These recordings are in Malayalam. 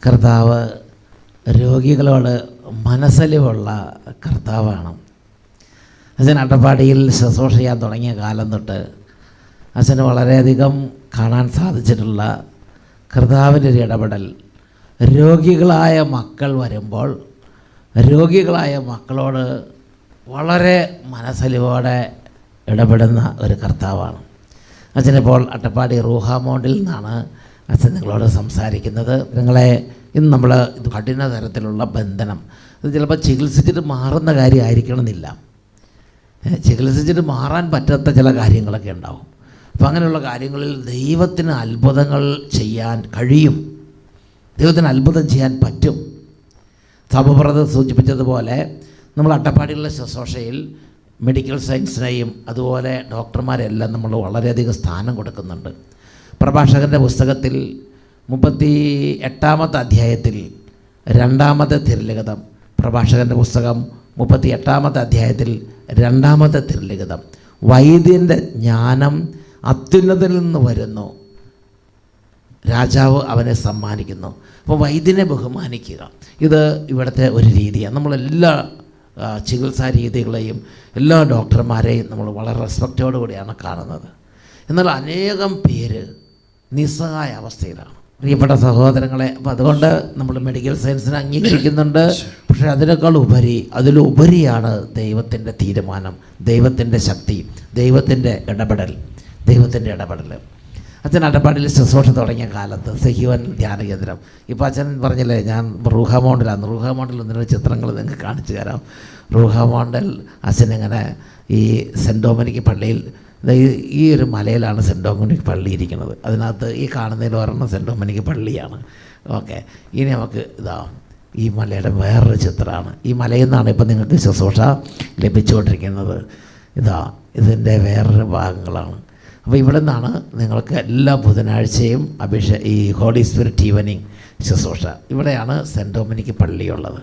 കർത്താവ് രോഗികളോട് മനസ്സലിവുള്ള കർത്താവാണ്. അച്ഛൻ അട്ടപ്പാടിയിൽ ശുശ്രൂഷ ചെയ്യാൻ തുടങ്ങിയ കാലം തൊട്ട് അച്ഛന് വളരെയധികം കാണാൻ സാധിച്ചിട്ടുള്ള കർത്താവിൻ്റെ ഒരു ഇടപെടൽ, രോഗികളായ മക്കൾ വരുമ്പോൾ രോഗികളായ മക്കളോട് വളരെ മനസ്സലിവോടെ ഇടപെടുന്ന ഒരു കർത്താവാണ്. അച്ഛനിപ്പോൾ അട്ടപ്പാടി റൂഹാമോണ്ടിൽ നിന്നാണ് അച്ഛൻ നിങ്ങളോട് സംസാരിക്കുന്നത്. നിങ്ങളെ ഇന്ന് നമ്മൾ ഇത് കഠിന തരത്തിലുള്ള ബന്ധനം, ഇത് ചിലപ്പോൾ ചികിത്സിച്ചിട്ട് മാറുന്ന കാര്യമായിരിക്കണമെന്നില്ല. ചികിത്സിച്ചിട്ട് മാറാൻ പറ്റാത്ത ചില കാര്യങ്ങളൊക്കെ ഉണ്ടാവും. അപ്പോൾ അങ്ങനെയുള്ള കാര്യങ്ങളിൽ ദൈവത്തിന് അത്ഭുതങ്ങൾ ചെയ്യാൻ കഴിയും, ദൈവത്തിന് അത്ഭുതം ചെയ്യാൻ പറ്റും. സഭപ്രത് സൂചിപ്പിച്ചതുപോലെ നമ്മൾ അട്ടപ്പാടിയുള്ള ശുശ്രൂഷയിൽ മെഡിക്കൽ സയൻസിനെയും അതുപോലെ ഡോക്ടർമാരെല്ലാം നമ്മൾ വളരെയധികം സ്ഥാനം കൊടുക്കുന്നുണ്ട്. പ്രഭാഷകൻ്റെ പുസ്തകത്തിൽ 38-ാമത്തെ അധ്യായത്തിൽ 2-ാമത്തെ തിരുലിഖിതം, പ്രഭാഷകൻ്റെ പുസ്തകം 38-ാമത്തെ അധ്യായത്തിൽ 2-ാമത്തെ തിരുലിഖിതം, വൈദ്യൻ്റെ ജ്ഞാനം അത്യുന്നതനിൽ നിന്ന് വരുന്നു, രാജാവ് അവനെ സമ്മാനിക്കുന്നു. അപ്പോൾ വൈദ്യനെ ബഹുമാനിക്കുക, ഇത് ഇവിടുത്തെ ഒരു രീതിയാണ്. നമ്മളെല്ലാ ചികിത്സാ രീതികളെയും എല്ലാ ഡോക്ടർമാരെയും നമ്മൾ വളരെ റെസ്പെക്റ്റോടു കൂടിയാണ് കാണുന്നത്. എന്നാൽ അനേകം പേര് നിസ്സഹായ അവസ്ഥയിലാണ് പ്രിയപ്പെട്ട സഹോദരങ്ങളെ. അപ്പോൾ അതുകൊണ്ട് നമ്മൾ മെഡിക്കൽ സയൻസിനെ അംഗീകരിക്കുന്നുണ്ട്, പക്ഷേ അതിലുപരിയാണ് ദൈവത്തിൻ്റെ തീരുമാനം, ദൈവത്തിൻ്റെ ശക്തി, ദൈവത്തിൻ്റെ ഇടപെടൽ. അച്ഛൻ അട്ടപ്പാടിയിൽ ശുശ്രൂഷ തുടങ്ങിയ കാലത്ത് സെഹിയോൻ ധ്യാന കേന്ദ്രം, ഇപ്പോൾ അച്ഛൻ പറഞ്ഞില്ലേ ഞാൻ റൂഹാമോണ്ടിലാണ്, റൂഹാമോണ്ടിൽ ഒന്നിനൊരു ചിത്രങ്ങൾ നിങ്ങൾക്ക് കാണിച്ചു തരാം. റൂഹാമോണ്ടിൽ അച്ഛനിങ്ങനെ ഈ സെൻറ്റ് ഡൊമിനിക് പള്ളിയിൽ, ഈ ഒരു മലയിലാണ് സെൻറ്റ് ഡൊമിനിക് പള്ളി ഇരിക്കുന്നത്. അതിനകത്ത് ഈ കാണുന്നതിൽ ഒരെണ്ണം സെൻറ്റ് ഡൊമിനിക് പള്ളിയാണ്. ഓക്കെ, ഇനി നമുക്ക് ഈ മലയുടെ വേറൊരു ചിത്രമാണ്. ഈ മലയിൽ നിന്നാണ് ഇപ്പം നിങ്ങൾക്ക് ശുശ്രൂഷ ലഭിച്ചുകൊണ്ടിരിക്കുന്നത്. ഇതിൻ്റെ വേറൊരു ഭാഗങ്ങളാണ്. അപ്പോൾ ഇവിടെ നിന്നാണ് നിങ്ങൾക്ക് എല്ലാ ബുധനാഴ്ചയും ഈ ഹോളി സ്പിരിറ്റ് ഈവനിങ് ശുശ്രൂഷ. ഇവിടെയാണ് സെൻറ്റ് ഡൊമിനിക് പള്ളിയുള്ളത്.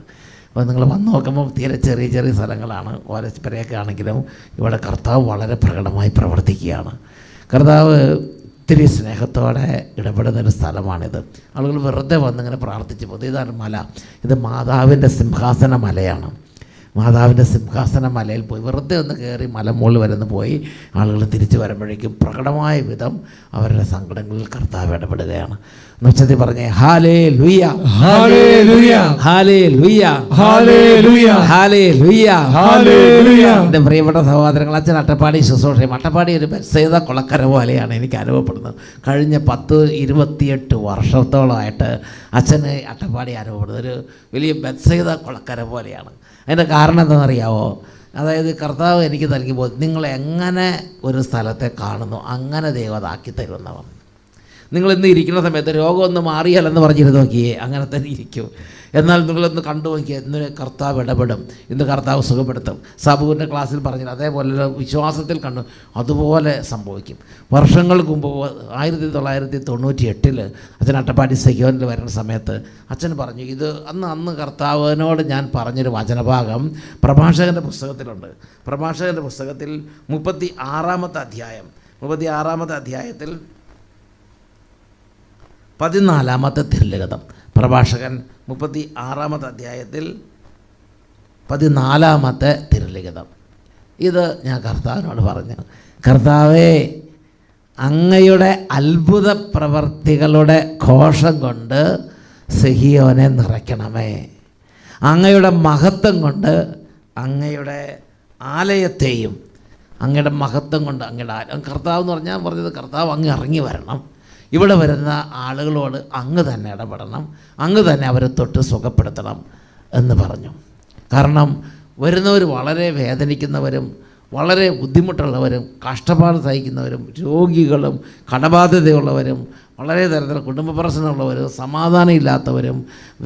അപ്പോൾ നിങ്ങൾ വന്ന് നോക്കുമ്പോൾ തീരെ ചെറിയ ചെറിയ സ്ഥലങ്ങളാണ്, ഓരപ്പരയൊക്കെ ആണെങ്കിലും ഇവിടെ കർത്താവ് വളരെ പ്രകടമായി പ്രവർത്തിക്കുകയാണ്. കർത്താവ് ഒത്തിരി സ്നേഹത്തോടെ ഇടപെടുന്നൊരു സ്ഥലമാണിത്. ആളുകൾ വെറുതെ വന്നിങ്ങനെ പ്രാർത്ഥിച്ചു പോകും. ഇതാണ് മല, ഇത് മാതാവിൻ്റെ സിംഹാസന മലയാണ്. മാതാവിൻ്റെ സിംഹാസന മലയിൽ പോയി വെറുതെ ഒന്ന് കയറി മലമുകളിൽ വരുന്ന പോയി ആളുകൾ തിരിച്ചു വരുമ്പോഴേക്കും പ്രകടമായ വിധം അവരുടെ സങ്കടങ്ങളിൽ കർത്താവ് ഇടപെടുകയാണ്. എന്നുവെച്ചത് പറഞ്ഞേ ഹല്ലേലൂയ, ഹല്ലേലൂയ, ഹല്ലേലൂയ, ഹല്ലേലൂയ, ഹല്ലേലൂയ, ഹല്ലേലൂയ. എൻ്റെ പ്രിയപ്പെട്ട സഹോദരങ്ങൾ, അച്ഛൻ അട്ടപ്പാടി ശുശ്രൂഷയും, അട്ടപ്പാടി ഒരു ബെത്സൈദ കുളക്കര പോലെയാണ് എനിക്ക് അനുഭവപ്പെടുന്നത്. കഴിഞ്ഞ 28 വർഷത്തോളമായിട്ട് അച്ഛന് അട്ടപ്പാടി അനുഭവപ്പെടുന്നത് ഒരു വലിയ ബെത്സൈദ കുളക്കര പോലെയാണ്. അതിൻ്റെ കാരണം എന്താണെന്നറിയാവോ? അതായത് കർത്താവ് എനിക്ക് നൽകിയപ്പോൾ നിങ്ങൾ എങ്ങനെ ഒരു സ്ഥലത്തെ കാണുന്നു അങ്ങനെ ദൈവം അതാക്കി തരുന്നവൻ. നിങ്ങൾ ഇന്ന് ഇരിക്കുന്ന സമയത്ത് രോഗമൊന്ന് മാറിയാലെന്ന് പറഞ്ഞിരുന്ന് നോക്കിയേ, അങ്ങനെ തന്നെ ഇരിക്കും. എന്നാൽ നിങ്ങളൊന്ന് കണ്ടു നോക്കിയാൽ ഇന്ന് കർത്താവ് ഇടപെടും, ഇന്ന് കർത്താവ് സുഖപ്പെടുത്തും. സാബുവിൻ്റെ ക്ലാസ്സിൽ പറഞ്ഞില്ല, അതേപോലെ വിശ്വാസത്തിൽ കണ്ടു അതുപോലെ സംഭവിക്കും. വർഷങ്ങൾക്ക് മുമ്പ് 1998 അച്ഛൻ അട്ടപ്പാടി സെഹിയോനിൽ വരുന്ന സമയത്ത് അച്ഛൻ പറഞ്ഞു, ഇത് അന്ന് കർത്താവിനോട് ഞാൻ പറഞ്ഞൊരു വചനഭാഗം പ്രഭാഷകൻ്റെ പുസ്തകത്തിലുണ്ട്. പ്രഭാഷകൻ്റെ പുസ്തകത്തിൽ 36-ാമത്തെ അധ്യായത്തിൽ 14-ാമത്തെ തിരുലിഖിതം, പ്രഭാഷകൻ 36-ാമത്തെ അധ്യായത്തിൽ 14-ാമത്തെ തിരുലിഖിതം. ഇത് ഞാൻ കർത്താവിനോട് പറഞ്ഞു, കർത്താവേ അങ്ങയുടെ അത്ഭുത പ്രവർത്തികളുടെ ഘോഷം കൊണ്ട് സെഹിയോനെ നിറയ്ക്കണമേ, അങ്ങയുടെ മഹത്വം കൊണ്ട് അങ്ങയുടെ ആലയത്തെയും, അങ്ങയുടെ മഹത്വം കൊണ്ട് അങ്ങയുടെ കർത്താവ് എന്ന് പറഞ്ഞാൽ പറഞ്ഞത് കർത്താവ് അങ്ങ് ഇറങ്ങി വരണം, ഇവിടെ വരുന്ന ആളുകളോട് അങ്ങ് തന്നെ ഇടപെടണം, അങ്ങ് തന്നെ അവരെ തൊട്ട് സുഖപ്പെടുത്തണം എന്ന് പറഞ്ഞു. കാരണം വരുന്നവർ വളരെ വേദനിക്കുന്നവരും വളരെ ബുദ്ധിമുട്ടുള്ളവരും കഷ്ടപ്പാട് സഹിക്കുന്നവരും രോഗികളും കടബാധ്യതയുള്ളവരും വളരെ തരത്തിലുള്ള കുടുംബ പ്രശ്നമുള്ളവരും സമാധാനം ഇല്ലാത്തവരും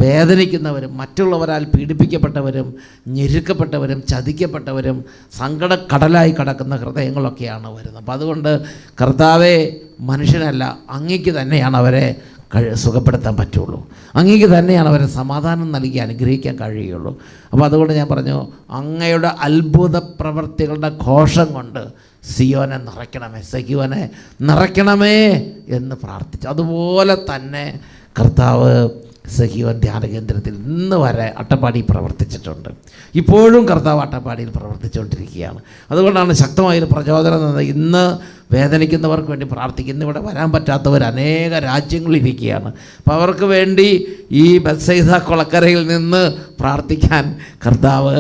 വേദനിക്കുന്നവരും മറ്റുള്ളവരാൽ പീഡിപ്പിക്കപ്പെട്ടവരും ഞെരുക്കപ്പെട്ടവരും ചതിക്കപ്പെട്ടവരും സങ്കടക്കടലായി കിടക്കുന്ന ഹൃദയങ്ങളൊക്കെയാണ് വരുന്നത്. അപ്പം അതുകൊണ്ട് കർത്താവേ മനുഷ്യനല്ല അങ്ങയ്ക്ക് തന്നെയാണ് അവരെ സുഖപ്പെടുത്താൻ പറ്റുള്ളൂ, അങ്ങേക്ക് തന്നെയാണ് അവരെ സമാധാനം നൽകി അനുഗ്രഹിക്കാൻ കഴിയുള്ളൂ. അപ്പോൾ അതുകൊണ്ട് ഞാൻ പറഞ്ഞു, അങ്ങയുടെ അത്ഭുത പ്രവർത്തികളുടെ ഘോഷം കൊണ്ട് സിയോനെ നിറയ്ക്കണമേ, സെഹിയോനെ നിറയ്ക്കണമേ എന്ന് പ്രാർത്ഥിച്ചു. അതുപോലെ തന്നെ കർത്താവ് സഹീവൻ ധ്യാന കേന്ദ്രത്തിൽ ഇന്ന് വരെ അട്ടപ്പാടി പ്രവർത്തിച്ചിട്ടുണ്ട്. ഇപ്പോഴും കർത്താവ് അട്ടപ്പാടിയിൽ പ്രവർത്തിച്ചുകൊണ്ടിരിക്കുകയാണ്. അതുകൊണ്ടാണ് ശക്തമായൊരു പ്രചോദനം എന്നത്. ഇന്ന് വേദനിക്കുന്നവർക്ക് വേണ്ടി പ്രാർത്ഥിക്കുന്ന ഇവിടെ വരാൻ പറ്റാത്തവർ അനേക രാജ്യങ്ങളിലിരിക്കുകയാണ്. അപ്പോൾ അവർക്ക് വേണ്ടി ഈ ബത്സൈദ കൊളക്കരയിൽ നിന്ന് പ്രാർത്ഥിക്കാൻ കർത്താവ്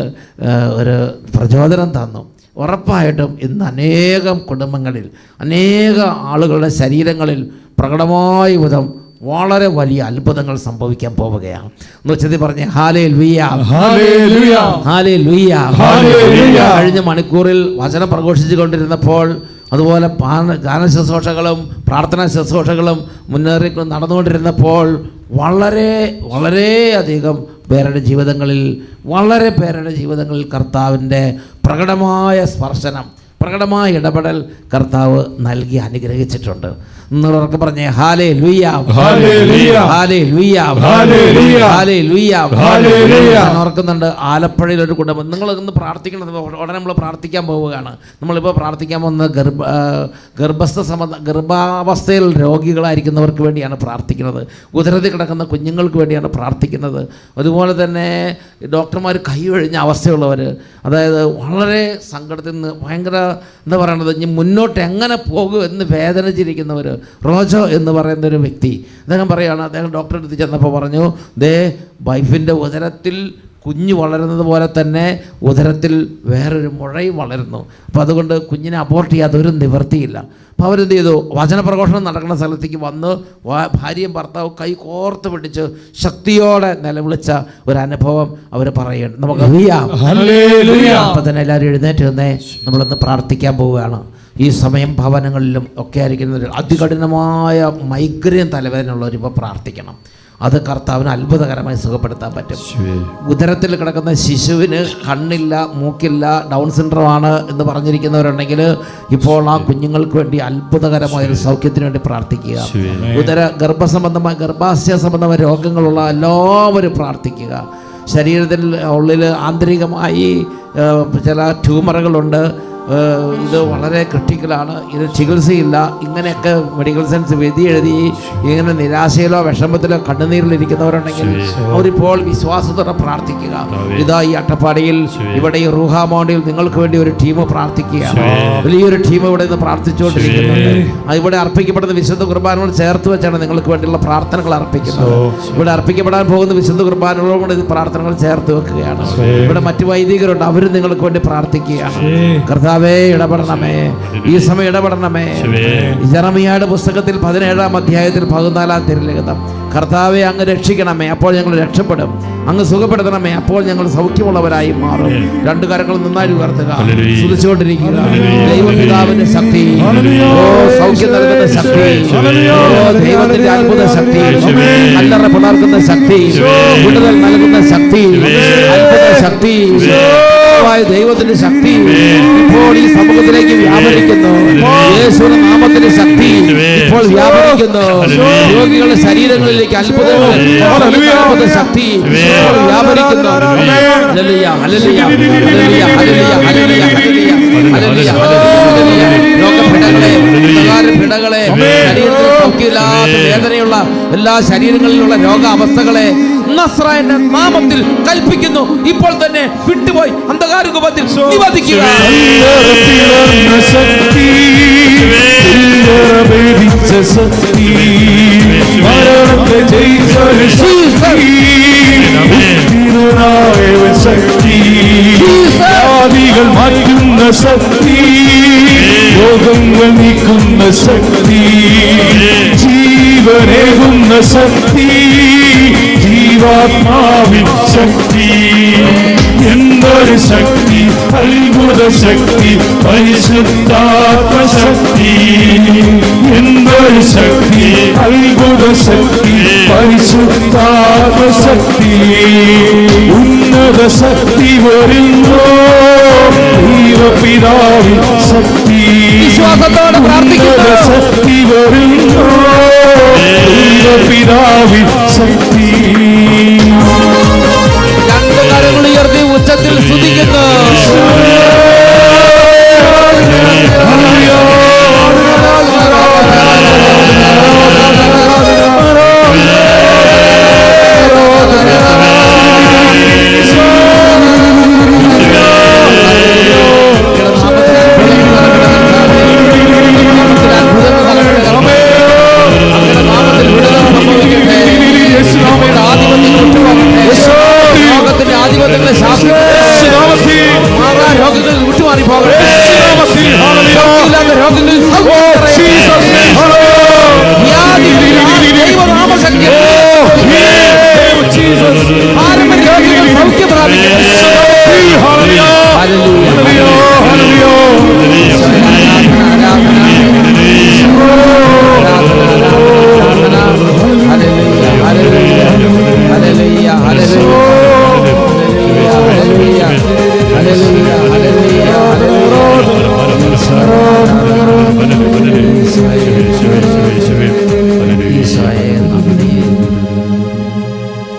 ഒരു പ്രചോദനം തന്നു. ഉറപ്പായിട്ടും ഇന്ന് അനേകം കുടുംബങ്ങളിൽ അനേക ആളുകളുടെ ശരീരങ്ങളിൽ പ്രകടമായ വിധം വളരെ വലിയ അത്ഭുതങ്ങൾ സംഭവിക്കാൻ പോവുകയാണ്. എന്ന് വെച്ചത് പറഞ്ഞേ ഹല്ലേലൂയ, ഹല്ലേലൂയ, ഹല്ലേലൂയ. കഴിഞ്ഞ മണിക്കൂറിൽ വചനം പ്രഘോഷിച്ചു കൊണ്ടിരുന്നപ്പോൾ അതുപോലെ ഗാന ശുശ്രൂഷകളും പ്രാർത്ഥനാ ശുശ്രൂഷകളും മുന്നേറി നടന്നുകൊണ്ടിരുന്നപ്പോൾ വളരെയധികം പേരുടെ ജീവിതങ്ങളിൽ കർത്താവിൻ്റെ പ്രകടമായ സ്പർശനം, പ്രകടമായ ഇടപെടൽ കർത്താവ് നൽകി അനുഗ്രഹിച്ചിട്ടുണ്ട്. എന്നോടൊക്കെ പറഞ്ഞേ ഹല്ലേലൂയ, ഹല്ലേലൂയ, ഹല്ലേലൂയ, ഹല്ലേലൂയ, ഹല്ലേലൂയ, ഹല്ലേലൂയ. ഞാൻ ഓർക്കുന്നുണ്ട് ആലപ്പുഴയിൽ ഒരു കുടുംബം. നിങ്ങളൊന്ന് പ്രാർത്ഥിക്കണം. ഉടനെ നമ്മൾ പ്രാർത്ഥിക്കാൻ പോവുകയാണ്. നമ്മളിപ്പോൾ പ്രാർത്ഥിക്കാൻ പോകുന്ന ഗർഭാവസ്ഥയിൽ രോഗികളായിരിക്കുന്നവർക്ക് വേണ്ടിയാണ് പ്രാർത്ഥിക്കുന്നത്. ഉദരത്തിൽ കിടക്കുന്ന കുഞ്ഞുങ്ങൾക്ക് വേണ്ടിയാണ് പ്രാർത്ഥിക്കുന്നത്. അതുപോലെ തന്നെ ഡോക്ടർമാർ കൈയൊഴിഞ്ഞ അവസ്ഥയുള്ളവർ, അതായത് വളരെ സങ്കടത്തിൽ നിന്ന് ഭയങ്കര എന്താ പറയണത്, ഇനി മുന്നോട്ട് എങ്ങനെ പോകും എന്ന് വേദനിച്ചിരിക്കുന്നവർ. റോജോ എന്ന് പറയുന്നൊരു വ്യക്തി, അദ്ദേഹം പറയുകയാണ്, അദ്ദേഹം ഡോക്ടറെ അടുത്ത് ചെന്നപ്പോൾ പറഞ്ഞു, വൈഫിൻ്റെ ഉദരത്തിൽ കുഞ്ഞ് വളരുന്നത് പോലെ തന്നെ ഉദരത്തിൽ വേറൊരു മുഴയും വളരുന്നു. അപ്പോൾ അതുകൊണ്ട് കുഞ്ഞിനെ അബോർട്ട് ചെയ്യാതെ ഒരു നിവൃത്തിയില്ല. അപ്പോൾ അവരെന്ത് ചെയ്തു, വചനപ്രഘോഷണം നടക്കുന്ന സ്ഥലത്തേക്ക് വന്ന് ഭാര്യയും ഭർത്താവും കൈ കോർത്ത് പിടിച്ച് ശക്തിയോടെ നിലവിളിച്ച ഒരു അനുഭവം അവർ പറയുന്നുണ്ട്. നമുക്ക് അപ്പം തന്നെ എല്ലാവരും എഴുന്നേറ്റ് വന്നേ, നമ്മളൊന്ന് പ്രാർത്ഥിക്കാൻ പോവുകയാണ്. ഈ സമയം ഭവനങ്ങളിലും ഒക്കെ ആയിരിക്കുന്ന അതികഠിനമായ മൈഗ്രെയിൻ തലവേദനയുള്ളവർ ഇപ്പോൾ പ്രാർത്ഥിക്കണം. അത് കർത്താവിന് അത്ഭുതകരമായി സുഖപ്പെടുത്താൻ പറ്റും. ഉദരത്തിൽ കിടക്കുന്ന ശിശുവിന് കണ്ണില്ല, മൂക്കില്ല, ഡൗൺ സിൻഡ്രോം ആണ് എന്ന് പറഞ്ഞിരിക്കുന്നവരുണ്ടെങ്കിൽ ഇപ്പോൾ ആ കുഞ്ഞുങ്ങൾക്ക് വേണ്ടി അത്ഭുതകരമായൊരു സൗഖ്യത്തിന് വേണ്ടി പ്രാർത്ഥിക്കുക. ഗർഭാശയ സംബന്ധമായ രോഗങ്ങളുള്ള എല്ലാവരും പ്രാർത്ഥിക്കുക. ശരീരത്തിൽ ഉള്ളിൽ ആന്തരികമായി ചില ട്യൂമറുകളുണ്ട്. ഇത് വളരെ ക്രിട്ടിക്കലാണ്. ഇത് ചികിത്സയില്ല. ഇങ്ങനെയൊക്കെ മെഡിക്കൽ സയൻസ് വിധി എഴുതി ഇങ്ങനെ നിരാശയിലോ വിഷമത്തിലോ കണ്ണുനീരിലിരിക്കുന്നവരുണ്ടെങ്കിൽ അവരിപ്പോൾ വിശ്വാസത്തോടെ പ്രാർത്ഥിക്കുക. ഇതാ ഈ അട്ടപ്പാടിയിൽ ഇവിടെ ഈ റൂഹാ മൗണ്ടിൽ നിങ്ങൾക്ക് വേണ്ടി ഒരു ടീം പ്രാർത്ഥിക്കുകയാണ്. വലിയൊരു ടീം ഇവിടെ നിന്ന് പ്രാർത്ഥിച്ചുകൊണ്ടിരിക്കുന്നുണ്ട്. ഇവിടെ അർപ്പിക്കപ്പെടുന്ന വിശുദ്ധ കുർബാനയോട് ചേർത്ത് വെച്ചാണ് നിങ്ങൾക്ക് വേണ്ടിയുള്ള പ്രാർത്ഥനകൾ അർപ്പിക്കുന്നത്. ഇവിടെ അർപ്പിക്കപ്പെടാൻ പോകുന്ന വിശുദ്ധ കുർബാനകളോട് ഇത് പ്രാർത്ഥനകൾ ചേർത്ത് വെക്കുകയാണ്. ഇവിടെ മറ്റു വൈദികരുണ്ട്, അവരും നിങ്ങൾക്ക് വേണ്ടി പ്രാർത്ഥിക്കുകയാണ്. കർത്താവേ ഇടപെടണമേ, ഈ സമയം ഇടപെടണമേ. ജെറമിയായുടെ പുസ്തകത്തിൽ 17-ാം അധ്യായത്തിൽ 14-ാം തിരുലിഖിതം, കർത്താവെ അങ്ങ് രക്ഷിക്കണമേ, അപ്പോൾ ഞങ്ങൾ രക്ഷപ്പെടും. അങ്ങ് സുഖപ്പെടുത്തണമേ, അപ്പോൾ ഞങ്ങൾ സൗഖ്യമുള്ളവരായി മാറും. രണ്ടു കരങ്ങൾ നന്നായി ഉയർത്തുക, സ്തുതിച്ചുകൊണ്ടിരിക്കുക. ദൈവപിതാവിന്റെ ശക്തി, സൗഖ്യം നൽകുന്ന ശക്തി, ദൈവത്തിന്റെ അത്ഭുത ശക്തി, കല്ലറ പിളർക്കുന്ന ശക്തി, വിടുതൽ നൽകുന്ന ശക്തി, അത്ഭുത ശക്തി, ദൈവത്തിന്റെ ശക്തി ഇപ്പോൾ ഈ സമൂഹത്തിലേക്ക് വ്യാപരിക്കുന്നു. യേശുവിന്റെ നാമത്തിന്റെ ശക്തി ഇപ്പോൾ വ്യാപരിക്കുന്നു. രോഗികളുടെ ശരീരങ്ങളിലേക്ക് അത്ഭുതങ്ങൾ ശക്തി ഇപ്പോൾ വ്യാപരിക്കുന്നു. ഹല്ലേലൂയ, ഹല്ലേലൂയ, ഹല്ലേലൂയ, ഹല്ലേലൂയ, ഹല്ലേലൂയ, ഹല്ലേലൂയ, ഹല്ലേലൂയ. രോഗപീഠകളെ, പിടകളെ, ശരീരത്തിൽ സൗഖ്യമില്ലാത്ത വേദനയുള്ള എല്ലാ ശരീരങ്ങളിലുള്ള രോഗാവസ്ഥകളെ നസ്രായന്റെ നാമത്തിൽ കൽപ്പിക്കുന്നു. ഇപ്പോൾ തന്നെ വിട്ടുപോയി അന്ധകാര രൂപത്തിൽ നിവധിക്കുക. മാറ്റുന്ന ശക്തി, രോഗങ്ങൾ നീക്കുന്ന ശക്തി, ജീവനേകുന്ന ശക്തി, ജീവാത്മാവിൻ ശക്തി. എന്തൊരു ശക്തി, അത്ഭുത ശക്തി, പരിശുദ്ധാത്മ ശക്തി. എന്തൊരു ശക്തി, അത്ഭുത ശക്തി, പരിശുദ്ധാത്മ ശക്തി. ഉന്നത ശക്തി വരുന്നു, ദൈവപിതാവിൻ ശക്തി. വിശ്വാസത്തോടെ പ്രാർത്ഥിക്കുക. ശക്തി വരുന്നു, ദൈവപിതാവിൻ ശക്തി. രണ്ട് കരങ്ങൾ ഉയർത്തി ഉച്ചത്തിൽ സ്തുതിക്കുന്നു.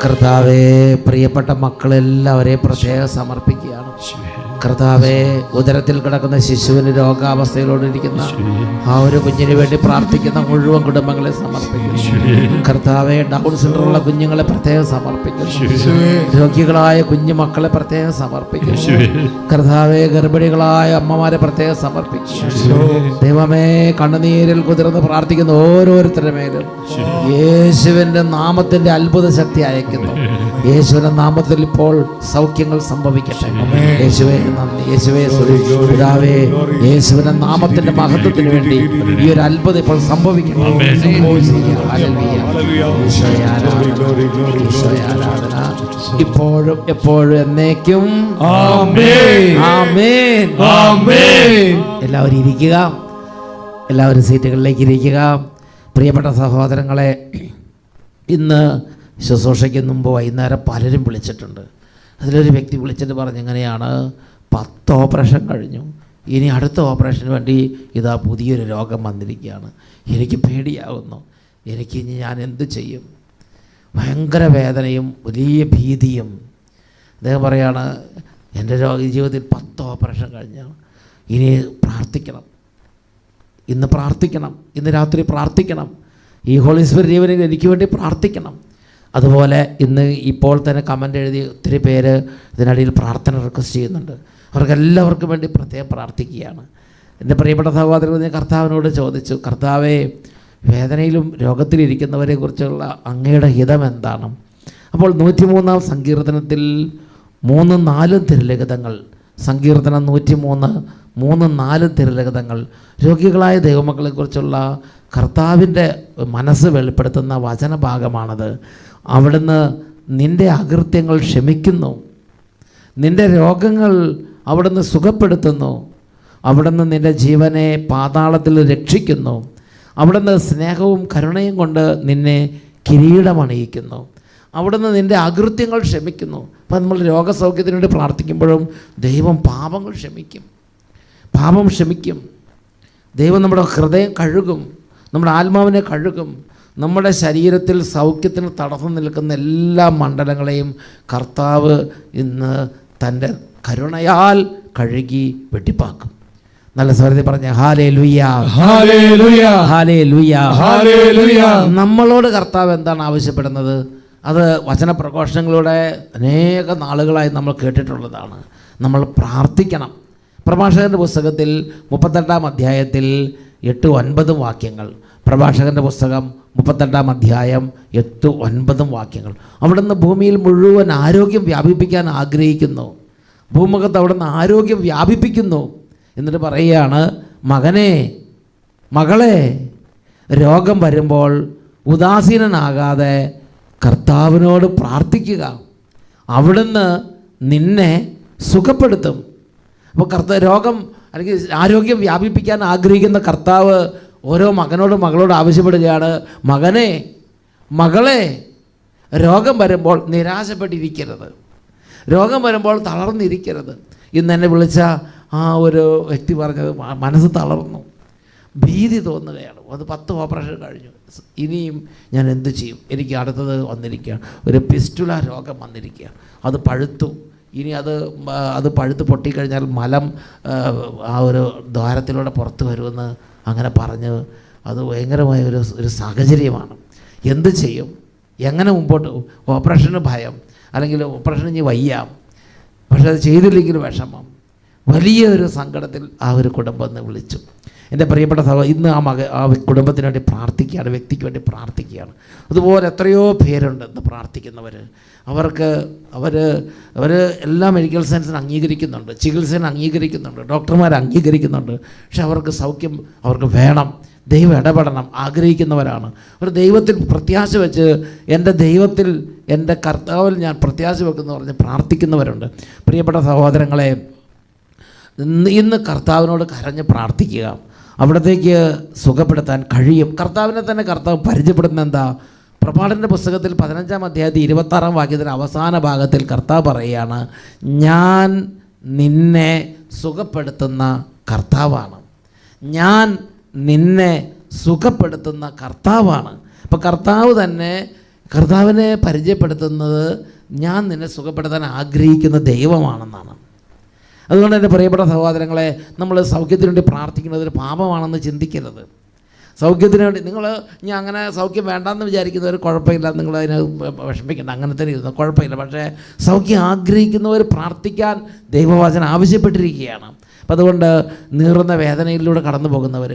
കർത്താവേ, പ്രിയപ്പെട്ട മക്കളെല്ലാവരെയും പ്രത്യേകം സമർപ്പിക്കുകയാണ്. കർത്താവേ, ഉദരത്തിൽ കിടക്കുന്ന ശിശുവിന് രോഗാവസ്ഥയിലോടിരിക്കുന്ന ആ ഒരു കുഞ്ഞിന് വേണ്ടി പ്രാർത്ഥിക്കുന്ന മുഴുവൻ കുടുംബങ്ങളെ സമർപ്പിക്കുന്നു. കർത്താവേ, ഡൗൺ സിൻഡ്രോമുള്ള കുഞ്ഞുങ്ങളെ പ്രത്യേകം സമർപ്പിക്കുന്നു. രോഗികളായ കുഞ്ഞു മക്കളെ പ്രത്യേകം സമർപ്പിക്കുന്നു. കർത്താവേ, ഗർഭിണികളായ അമ്മമാരെ പ്രത്യേകം സമർപ്പിക്കുന്നു. ദൈവമേ, കണ്ണുനീരിൽ കുതിർന്ന് പ്രാർത്ഥിക്കുന്ന ഓരോരുത്തരുടെ മേലും യേശുവിൻ്റെ നാമത്തിൻ്റെ അത്ഭുത ശക്തി അയക്കുന്നു. യേശുവിൻ്റെ നാമത്തിൽ ഇപ്പോൾ സൗഖ്യങ്ങൾ സംഭവിക്കട്ടെ. യേശുവേ നന്ദി, യേശുവേ പിതാവേ, യേശുവിന്റെ നാമത്തിന്റെ മഹത്വത്തിന് വേണ്ടി ഈ ഒരു അത്ഭുതം ഇപ്പോൾ സംഭവിക്കണം. ഇപ്പോഴും എപ്പോഴും എന്നേക്കും എല്ലാവരും ഇരിക്കുക, എല്ലാവരും സീറ്റുകളിലേക്ക് ഇരിക്കുക. പ്രിയപ്പെട്ട സഹോദരങ്ങളെ, ഇന്ന് ശുശ്രൂഷയ്ക്ക് മുമ്പ് വൈകുന്നേരം പലരും വിളിച്ചിട്ടുണ്ട്. അതിലൊരു വ്യക്തി വിളിച്ചിട്ട് പറഞ്ഞു, ഇങ്ങനെയാണ് 10 ഓപ്പറേഷൻ കഴിഞ്ഞു, ഇനി അടുത്ത ഓപ്പറേഷന് വേണ്ടി ഇതാ പുതിയൊരു രോഗം വന്നിരിക്കുകയാണ്, എനിക്ക് പേടിയാവുന്നു, ഇനി ഞാൻ എന്ത് ചെയ്യും? ഭയങ്കര വേദനയും വലിയ ഭീതിയും. അദ്ദേഹം പറയാണ്, എൻ്റെ ജീവിതത്തിൽ 10 ഓപ്പറേഷൻ കഴിഞ്ഞു, ഇനി പ്രാർത്ഥിക്കണം, ഇന്ന് പ്രാർത്ഥിക്കണം, ഇന്ന് രാത്രി പ്രാർത്ഥിക്കണം, ഈ ഹോളി സ്പിരിറ്റ് ജീവനിൽ എനിക്ക് വേണ്ടി പ്രാർത്ഥിക്കണം. അതുപോലെ ഇന്ന് ഇപ്പോൾ തന്നെ കമൻ്റ് എഴുതി ഒത്തിരി പേര് ഇതിനിടയിൽ പ്രാർത്ഥന റിക്വസ്റ്റ് ചെയ്യുന്നുണ്ട്. അവർക്കെല്ലാവർക്കും വേണ്ടി പ്രത്യേകം പ്രാർത്ഥിക്കുകയാണ്. എൻ്റെ പ്രിയപ്പെട്ട സഹോദരൻ, ഞാൻ കർത്താവിനോട് ചോദിച്ചു, കർത്താവേ, വേദനയിലും രോഗത്തിലിരിക്കുന്നവരെ കുറിച്ചുള്ള അങ്ങയുടെ ഹിതം എന്താണ്? അപ്പോൾ 103-ാം സങ്കീർത്തനത്തിൽ 3-4 തിരുലിഖിതങ്ങൾ, സങ്കീർത്തനം 103 3-4 തിരുലിഖിതങ്ങൾ രോഗികളായ ദൈവമക്കളെക്കുറിച്ചുള്ള കർത്താവിൻ്റെ മനസ്സ് വെളിപ്പെടുത്തുന്ന വചനഭാഗമാണത്. അവിടുന്ന് നിൻ്റെ അകൃത്യങ്ങൾ ക്ഷമിക്കുന്നു, നിൻ്റെ രോഗങ്ങൾ അവിടുന്ന് സുഖപ്പെടുത്തുന്നു, അവിടുന്ന് നിൻ്റെ ജീവനെ പാതാളത്തിൽ രക്ഷിക്കുന്നു, അവിടുന്ന് സ്നേഹവും കരുണയും കൊണ്ട് നിന്നെ കിരീടമണിയിക്കുന്നു, അവിടുന്ന് നിൻ്റെ അകൃത്യങ്ങൾ ക്ഷമിക്കുന്നു. അപ്പം നമ്മൾ രോഗസൗഖ്യത്തിന് വേണ്ടി പ്രാർത്ഥിക്കുമ്പോഴും ദൈവം പാപങ്ങൾ ക്ഷമിക്കും, പാപം ക്ഷമിക്കും. ദൈവം നമ്മുടെ ഹൃദയം കഴുകും, നമ്മുടെ ആത്മാവിനെ കഴുകും. നമ്മുടെ ശരീരത്തിൽ സൗഖ്യത്തിന് തടസ്സം നിൽക്കുന്ന എല്ലാ മണ്ഡലങ്ങളെയും കർത്താവ് ഇന്ന് തൻ്റെ കരുണയാൽ കഴുകി വെട്ടിപ്പാക്കും. നല്ല സ്വരത്തിൽ പറഞ്ഞ ഹല്ലേലൂയ, ഹല്ലേലൂയ, ഹല്ലേലൂയ, ഹല്ലേലൂയ. നമ്മളോട് കർത്താവ് എന്താണ് ആവശ്യപ്പെടുന്നത്? അത് വചനപ്രഘോഷണങ്ങളുടെ അനേക നാളുകളായി നമ്മൾ കേട്ടിട്ടുള്ളതാണ്. നമ്മൾ പ്രാർത്ഥിക്കണം. പ്രഭാഷകൻ്റെ പുസ്തകത്തിൽ 38-ാം അധ്യായത്തിൽ 8-9 വാക്യങ്ങൾ, പ്രഭാഷകൻ്റെ പുസ്തകം 38-ാം അധ്യായം 8-9 വാക്യങ്ങൾ. അവിടുന്ന് ഭൂമിയിൽ മുഴുവൻ ആരോഗ്യം വ്യാപിപ്പിക്കാൻ ആഗ്രഹിക്കുന്നു. ഭൂമുഖത്ത് അവിടുന്ന് ആരോഗ്യം വ്യാപിപ്പിക്കുന്നു. എന്നിട്ട് പറയുകയാണ്, മകനെ, മകളെ, രോഗം വരുമ്പോൾ ഉദാസീനനാകാതെ കർത്താവിനോട് പ്രാർത്ഥിക്കുക, അവിടുന്ന് നിന്നെ സുഖപ്പെടുത്തും. അപ്പോൾ രോഗം അല്ലെങ്കിൽ ആരോഗ്യം വ്യാപിപ്പിക്കാൻ ആഗ്രഹിക്കുന്ന കർത്താവ് ഓരോ മകനോടും മകളോട് ആവശ്യപ്പെടുകയാണ്, മകനെ, മകളെ, രോഗം വരുമ്പോൾ നിരാശപ്പെട്ടിരിക്കരുത്, രോഗം വരുമ്പോൾ തളർന്നിരിക്കരുത്. ഇന്ന് എന്നെ വിളിച്ച ആ ഒരു വ്യക്തി പറഞ്ഞത്, മനസ്സ് തളർന്നു, ഭീതി തോന്നുകയാണ്. അത് 10 ഓപ്പറേഷൻ കഴിഞ്ഞു, ഇനിയും ഞാൻ എന്ത് ചെയ്യും? എനിക്ക് അടുത്തത് വന്നിരിക്കുകയാണ്, ഒരു പിസ്റ്റുല രോഗം വന്നിരിക്കുകയാണ്, അത് പഴുത്തു, ഇനി അത് പഴുത്ത് പൊട്ടിക്കഴിഞ്ഞാൽ മലം ആ ഒരു ദ്വാരത്തിലൂടെ പുറത്ത് വരുമെന്ന് അങ്ങനെ പറഞ്ഞ് അത് ഭയങ്കരമായ ഒരു സാഹചര്യമാണ്. എന്ത് ചെയ്യും? എങ്ങനെ മുമ്പോട്ട്? ഓപ്പറേഷന് ഭയം, അല്ലെങ്കിൽ ഓപ്പറേഷൻ ഇനി വയ്യ, പക്ഷെ അത് ചെയ്തില്ലെങ്കിൽ വിഷമം. വലിയൊരു സങ്കടത്തിൽ ആ ഒരു കുടുംബം എന്ന് വിളിച്ചു. എൻ്റെ പ്രിയപ്പെട്ട സഹോദരൻ, ഇന്ന് ആ കുടുംബത്തിന് വേണ്ടി പ്രാർത്ഥിക്കുകയാണ്, വ്യക്തിക്ക് വേണ്ടി പ്രാർത്ഥിക്കുകയാണ്. അതുപോലെ എത്രയോ പേരുണ്ട് ഇന്ന് പ്രാർത്ഥിക്കുന്നവർ. അവർ എല്ലാ മെഡിക്കൽ സയൻസിന് അംഗീകരിക്കുന്നുണ്ട്, ചികിത്സനെ അംഗീകരിക്കുന്നുണ്ട്, ഡോക്ടർമാരെ അംഗീകരിക്കുന്നുണ്ട്. പക്ഷെ അവർക്ക് സൗഖ്യം അവർക്ക് വേണം, ദൈവം ഇടപെടണം ആഗ്രഹിക്കുന്നവരാണ്. ഒരു ദൈവത്തിൽ പ്രത്യാശ വെച്ച്, എൻ്റെ ദൈവത്തിൽ, എൻ്റെ കർത്താവിൽ ഞാൻ പ്രത്യാശ വെക്കുന്നു പറഞ്ഞ് പ്രാർത്ഥിക്കുന്നവരുണ്ട്. പ്രിയപ്പെട്ട സഹോദരങ്ങളെ, ഇന്ന് കർത്താവിനോട് കരഞ്ഞ് പ്രാർത്ഥിക്കുക. അവിടത്തേക്ക് സുഖപ്പെടുത്താൻ കഴിയും. കർത്താവിനെ തന്നെ കർത്താവ് പരിചയപ്പെടുന്ന എന്താ? പ്രഭാഷകൻ്റെ പുസ്തകത്തിൽ 15-ാം അധ്യായത്തിൽ 26-ാം വാക്യത്തിൻ്റെ അവസാന ഭാഗത്തിൽ കർത്താവ് പറയുകയാണ്, ഞാൻ നിന്നെ സുഖപ്പെടുത്തുന്ന കർത്താവാണ്, ഞാൻ നിന്നെ സുഖപ്പെടുത്തുന്ന കർത്താവാണ്. അപ്പോൾ കർത്താവ് തന്നെ കർത്താവിനെ പരിചയപ്പെടുത്തുന്നത് ഞാൻ നിന്നെ സുഖപ്പെടുത്താൻ ആഗ്രഹിക്കുന്ന ദൈവമാണെന്നാണ്. അതുകൊണ്ട് എൻ്റെ പ്രിയപ്പെട്ട സഹോദരങ്ങളെ, നമ്മൾ സൗഖ്യത്തിന് വേണ്ടി പ്രാർത്ഥിക്കുന്നത് ഒരു പാപമാണെന്ന് ചിന്തിക്കരുത്. സൗഖ്യത്തിന് വേണ്ടി നിങ്ങൾ ഞാൻ അങ്ങനെ സൗഖ്യം വേണ്ടാന്ന് വിചാരിക്കുന്നവർ കുഴപ്പമില്ല, നിങ്ങളതിന് വിഷമിക്കേണ്ട, അങ്ങനെ തന്നെ ഇരുന്നു കുഴപ്പമില്ല. പക്ഷേ സൗഖ്യം ആഗ്രഹിക്കുന്നവർ പ്രാർത്ഥിക്കാൻ ദൈവവചനം ആവശ്യപ്പെട്ടിരിക്കുകയാണ്. അപ്പം അതുകൊണ്ട് നീറുന്ന വേദനയിലൂടെ കടന്നു പോകുന്നവർ,